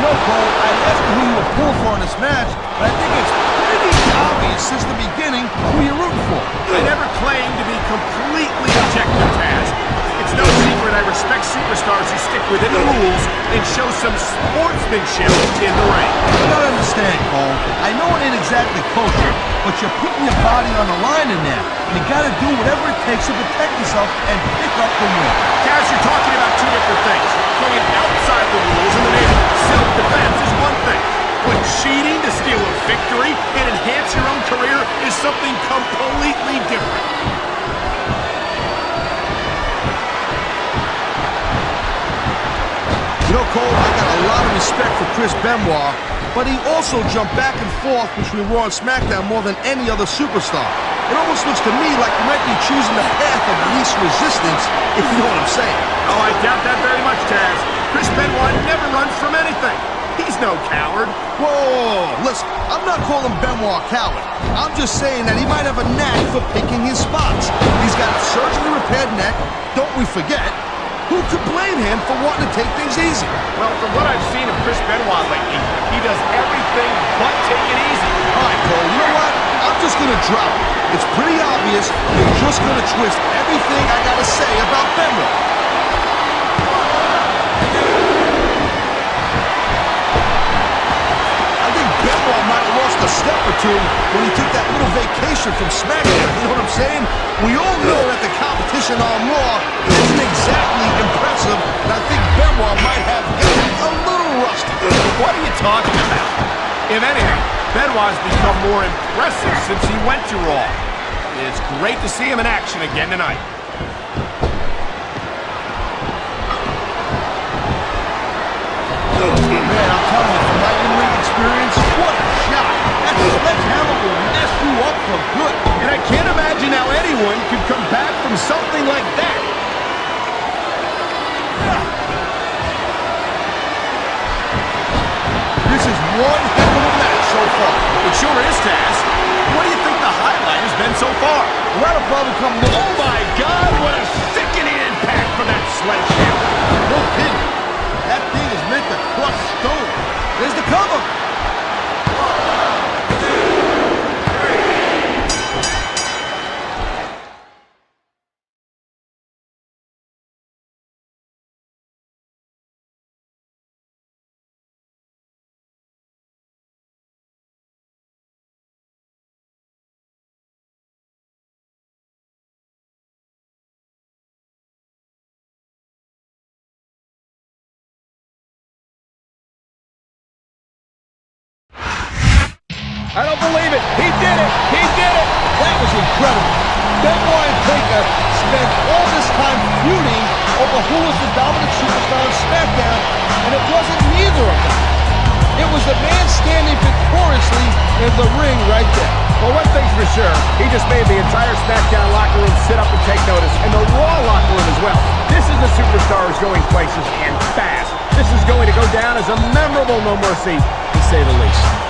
know, Cole, I asked you who you were pulling for in this match, but I think it's pretty obvious since the beginning who you're rooting for. I never claimed to be completely objective, Taz. It's no secret I respect superstars who stick within the rules and show some sportsmanship in the ring. You gotta understand, Cole. I know it ain't exactly kosher, but you're putting your body on the line in there. You gotta do whatever it takes to protect yourself and pick up the win. Taz, you're talking about two different things. Going outside the rules in the name of self-defense is one thing. But cheating to steal a victory and enhance your own career is something completely different. You know, Cole, I got a lot of respect for Chris Benoit, but he also jumped back and forth between Raw and SmackDown more than any other superstar. It almost looks to me like he might be choosing the path of least resistance, if you know what I'm saying. Oh, I doubt that very much, Taz. Chris Benoit never runs from anything. He's no coward. Whoa, listen, I'm not calling Benoit a coward. I'm just saying that he might have a knack for picking his spots. He's got a surgically repaired neck, don't we forget. Who could blame him for wanting to take things easy? Well, from what I've seen of Chris Benoit lately, he does everything but take it easy. All right, Cole, you know what? I'm just going to drop it. It's pretty obvious you're just going to twist everything I got to say about Benoit. I think Benoit might have lost a step or two when he took that little vacation from SmackDown. You know what I'm saying? We all know that the competition on Raw isn't exactly impressive, and I think Benoit might have gotten a little rusty. What are you talking about? If anything, Benoit's become more impressive since he went to Raw. It's great to see him in action again tonight. Man, I'm telling you, from my in-ring experience, what a shot! That sledgehammer will mess you up for good. And I can't imagine how anyone could come back from something like that. This is one heck of a match so far. It sure is, Taz. What do you think the highlight has been so far? Well, that'll probably come... Oh my God, what a sickening impact from that sledgehammer. No kidding. That thing is meant to crush stone. There's the cover. I don't believe it. He did it. He did it. That was incredible. Benoit and Taker spent all this time feuding over who was the dominant superstar on SmackDown, and it wasn't neither of them. It was the man standing victoriously in the ring right there. Well, one thing's for sure, he just made the entire SmackDown locker room sit up and take notice, and the Raw locker room as well. This is a superstar who's going places and fast. This is going to go down as a memorable No Mercy, to say the least.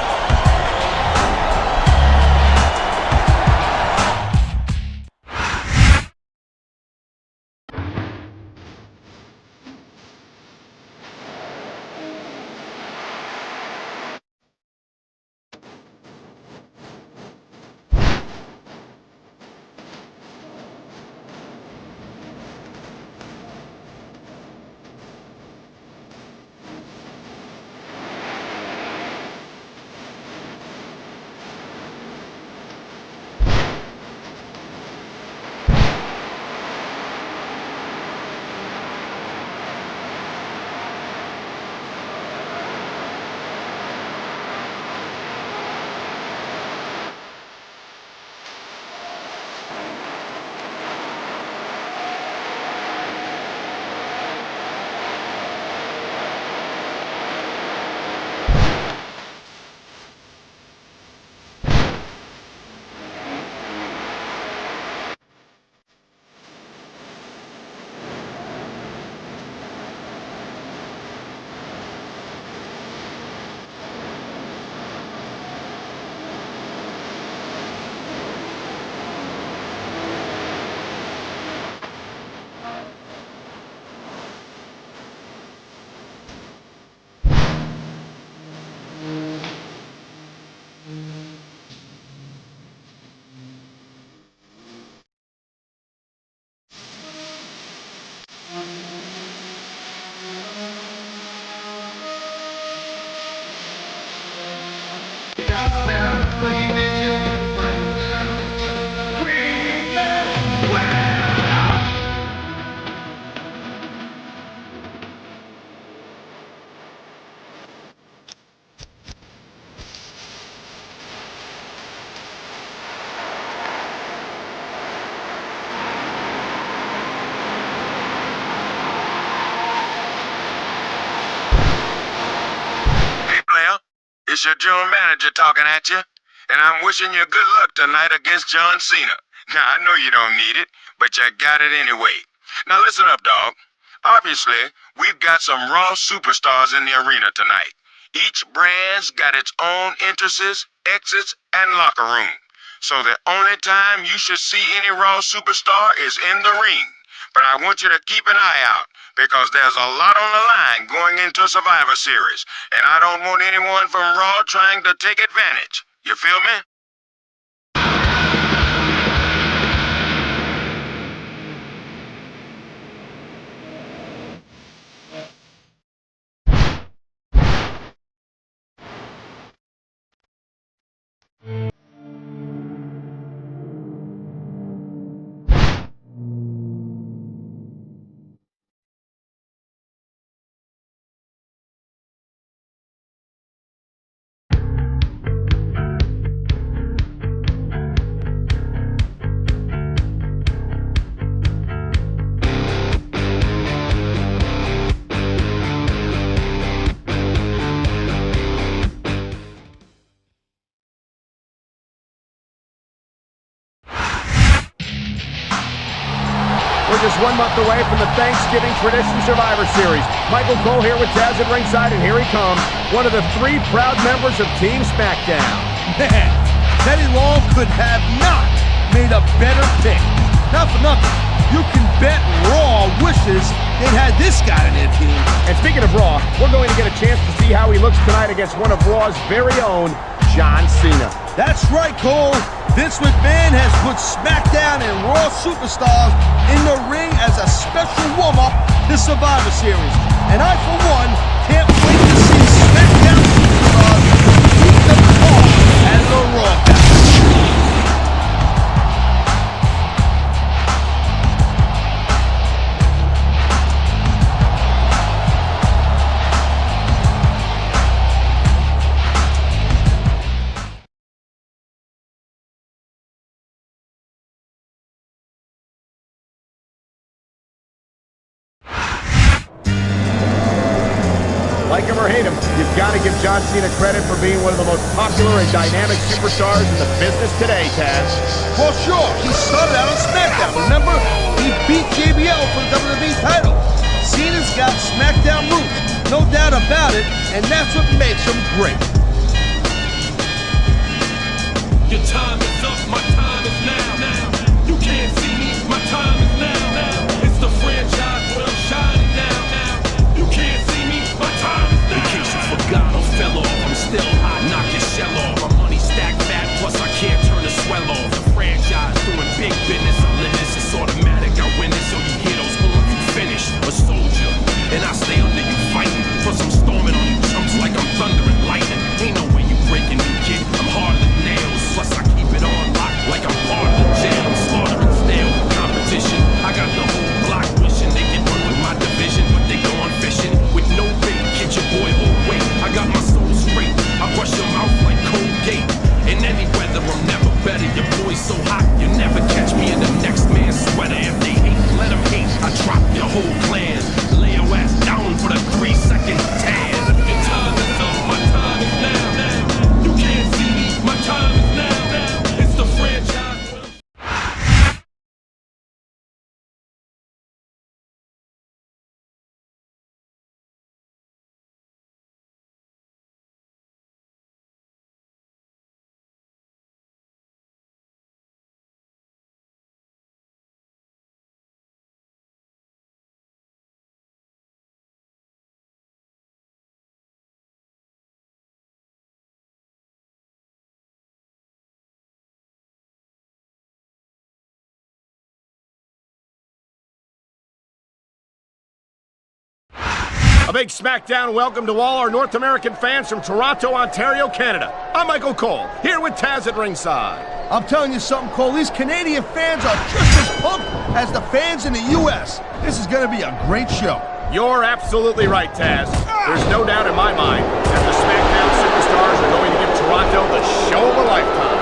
It's your general manager talking at you, and I'm wishing you good luck tonight against John Cena. Now, I know you don't need it, but you got it anyway. Now, listen up, dog. Obviously, we've got some Raw superstars in the arena tonight. Each brand's got its own entrances, exits, and locker room. So the only time you should see any Raw superstar is in the ring. But I want you to keep an eye out, because there's a lot on the line going into Survivor Series, and I don't want anyone from Raw trying to take advantage. You feel me? We're just 1 month away from the Thanksgiving Tradition Survivor Series. Michael Cole here with Taz at ringside, and here he comes, one of the 3 proud members of Team SmackDown. Man, Teddy Long could have not made a better pick. Not for nothing, you can bet Raw wishes they'd had this guy in their team. And speaking of Raw, we're going to get a chance to see how he looks tonight against one of Raw's very own, John Cena. That's right, Cole. Vince McMahon has put SmackDown and Raw superstars in the ring as a special warm-up to Survivor Series. And I, for one, can't wait to see SmackDown superstars beat the tar out of the Raw guys. Like him or hate him, you've got to give John Cena credit for being one of the most popular and dynamic superstars in the business today, Taz. Well, sure, he started out on SmackDown. Remember, he beat JBL for the WWE title. Cena's got SmackDown roots. No doubt about it, and that's what makes them great. Your time is up, my time is now. You can't see me, my time is now. It's the franchise where I'm shining now. You can't see me, my time is now. In case you forgot or fell off, I'm still hot, knock your shell off. My money stacked fat, plus I can't turn the swell off. The franchise doing big business, I live this, it's automatic. I win this, so you hear those horns, you finish. A soldier, and I stay under you fighting. Plus I'm storming on you chumps like I'm thunder and lightning. Ain't no way you breaking me, kid, I'm harder than nails. Plus I keep it on lock like I'm part of the jail. I'm slaughtering stale competition. I got the whole block wishing they could run with my division, but they going fishing with no bait. Get your boy away. I got my soul straight. I brush your mouth like Colgate. In any weather, I'm never better. Your boy's so hot, you never catch me in the next man's sweater. If they hate, let them hate. I drop your whole clan. Lay your ass down for the 3-second tan. Your time is up, my time is now. You can't see me, my time is now. It's the franchise. A big SmackDown welcome to all our North American fans from Toronto, Ontario, Canada. I'm Michael Cole, here with Taz at ringside. I'm telling you something, Cole. These Canadian fans are just as pumped as the fans in the U.S. This is going to be a great show. You're absolutely right, Taz. There's no doubt in my mind that the SmackDown superstars are going to give Toronto the show of a lifetime.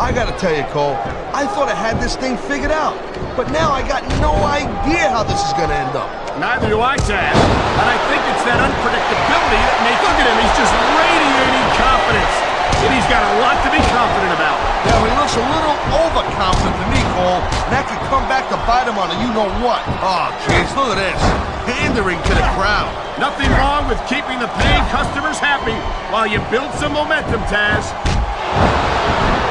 I gotta tell you, Cole, I thought I had this thing figured out, but now I got no idea how this is gonna end up. Neither do I, Taz. And I think it's that unpredictability that makes... Look at him, he's just radiating confidence. And he's got a lot to be confident about. Yeah, he looks a little overconfident to me, Cole, and that could come back to bite him on a you-know-what. Oh, jeez, look at this. Pandering to the crowd. Nothing wrong with keeping the paying customers happy while you build some momentum, Taz.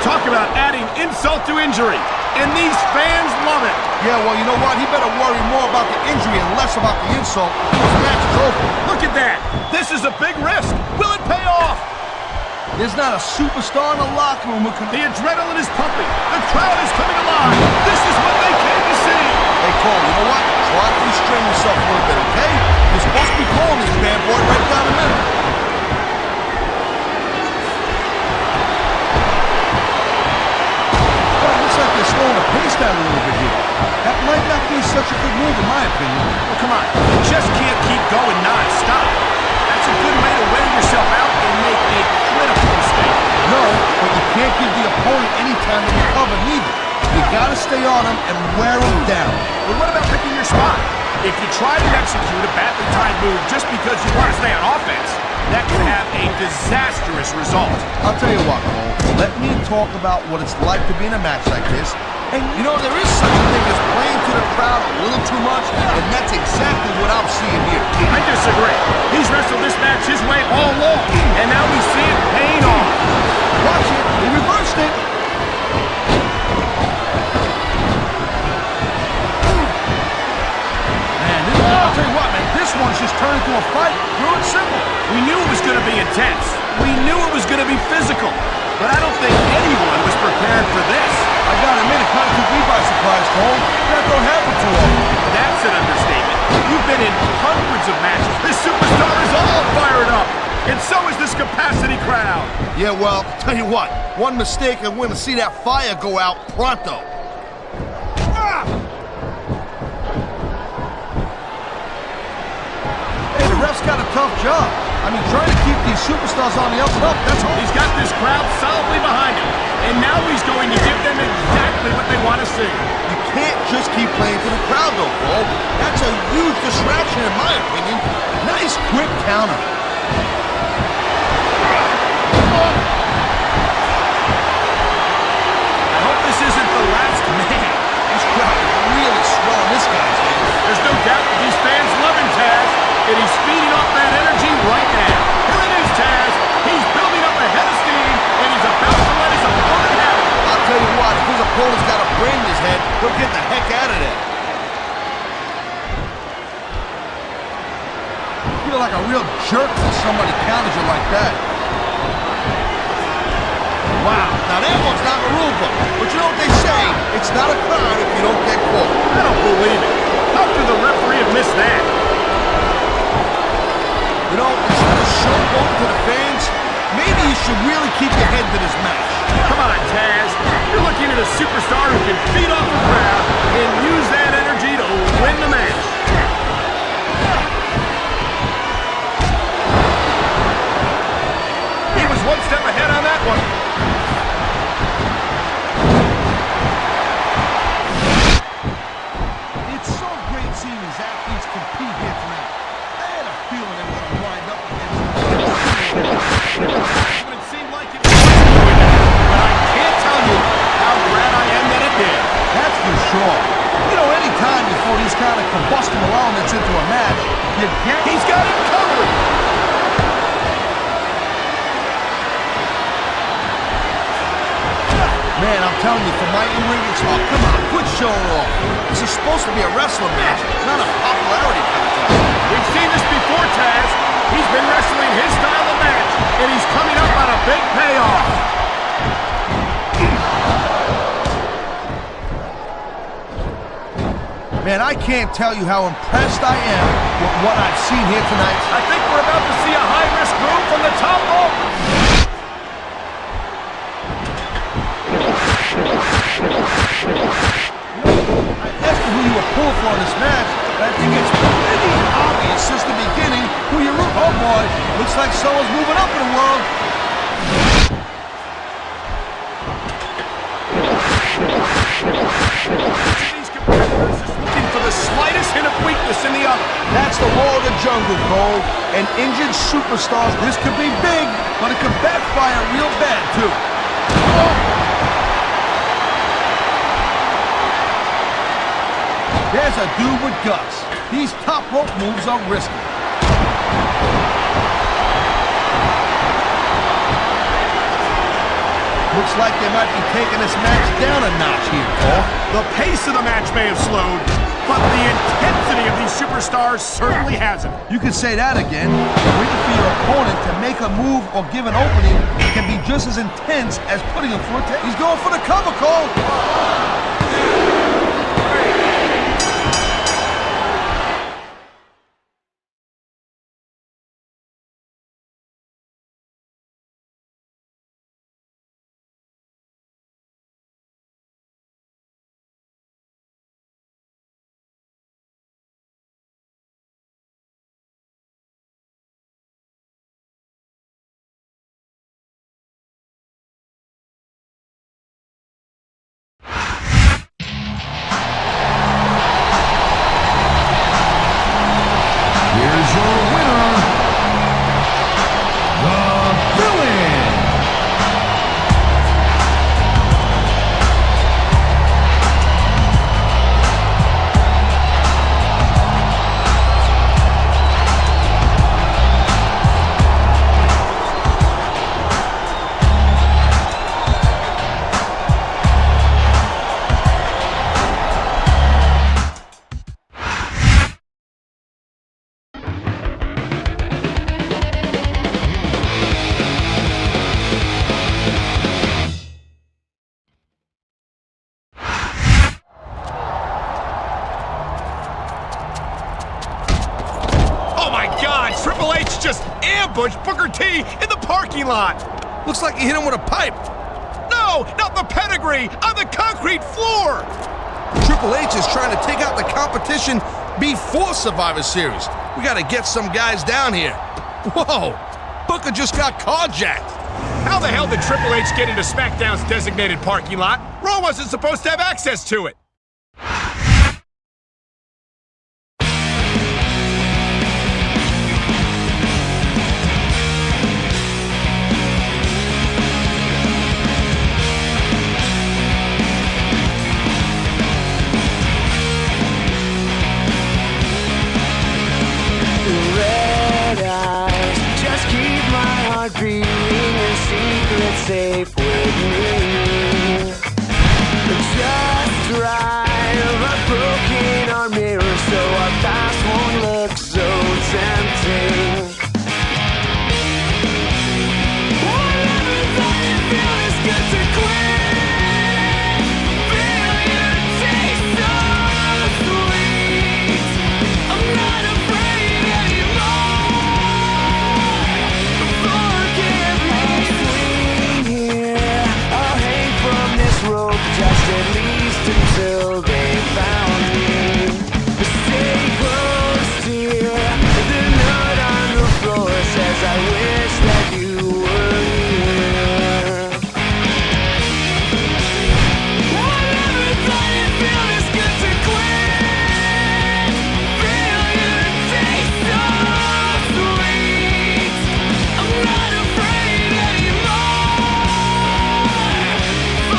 Talk about adding insult to injury. And these fans love it. Yeah, well, you know what? He better worry more about the injury and less about the insult. This match is over. Look at that. This is a big risk. Will it pay off? There's not a superstar in the locker room who can... The adrenaline is pumping. The crowd is coming alive. This is what they came to see. Hey, Cole, you know what? Try to restrain yourself a little bit, okay? You're supposed to be calling this bad boy right down the middle. They're slowing the pace down a little bit here. That might not be such a good move in my opinion. Well, come on. You just can't keep going non-stop. That's a good way to wear yourself out and make a critical mistake. No, but you can't give the opponent any time to recover neither. You gotta stay on him and wear him down. But what about picking your spot? If you try to execute a badly timed move just because you want to stay on offense, that could have a disastrous result. I'll tell you what, Cole. Let me talk about what it's like to be in a match like this. And, you know, there is such a thing as playing to the crowd a little too much, and that's exactly what I'm seeing here. I disagree. He's wrestled this match his way all along, and now we see it paying off. Watch it. He reversed it. Man, I'll tell you what, man. This one's just turned into a fight. Pure and simple. We knew it was going to be intense. We knew it was going to be physical. But I don't think anyone was prepared for this. I gotta admit, it kind of took me by surprise, Cole. That don't happen too often. That's an understatement. You've been in hundreds of matches. This superstar is all fired up. And so is this capacity crowd. Yeah, well, tell you what. One mistake and we're gonna see that fire go out pronto. Hey, the ref's got a tough job. I mean, trying to keep these superstars on the up and up, that's all. He's got this crowd solidly behind him. And now he's going to give them exactly what they want to see. You can't just keep playing for the crowd, though, Cole. That's a huge distraction, in my opinion. Nice quick counter. I hope this isn't the last man. This crowd He'll get the heck out of there. You feel like a real jerk when somebody counters you like that. Wow, now that one's not a rule book. But you know what they say? It's not a crime if you don't get caught. I don't believe it. How could the referee have missed that? You know, instead of showboating to the fans, maybe you should really keep your head to this match. Come on, Taz. You're looking at a superstar who can feed off the crowd and use that energy to win the match. He was one step ahead on that one. It's so great seeing these athletes compete here tonight. I had a feeling they were going to wind up against But it seemed like it was but I can't tell you how glad I am that it did. That's for sure. You know, any time you throw these kind of combustible elements into a match, you get... He's got it covered. Man, I'm telling you, for my in-ring, it's all, come on, quit showing off. This is supposed to be a wrestling match, not a popularity contest. We've seen this before, Taz. He's been wrestling his style of match, and he's coming up on a big payoff. Man, I can't tell you how impressed I am with what I've seen here tonight. I think we're about to see a high-risk move from the top rope. I asked who you were pulling for in this match, but I think it's pretty obvious since the beginning who you're rooting for. Oh boy, looks like someone's moving up in the world. These competitors is looking for the slightest hint of weakness in the other. That's the law of the jungle, Cole. An injured superstar, this could be big, but it could backfire real bad, too. There's a dude with guts. These top rope moves are risky. Looks like they might be taking this match down a notch here, Cole. The pace of the match may have slowed, but the intensity of these superstars certainly hasn't. You could say that again. Waiting for your opponent to make a move or give an opening can be just as intense as putting him through a table. He's going for the cover, Cole. Here's your winner, the Villain. Triple H just ambushed Booker T in the parking lot. Looks like he hit him with a pipe. No, not the pedigree, on the concrete floor. Triple H is trying to take out the competition before Survivor Series. We gotta get some guys down here. Whoa, Booker just got carjacked. How the hell did Triple H get into SmackDown's designated parking lot? Raw wasn't supposed to have access to it.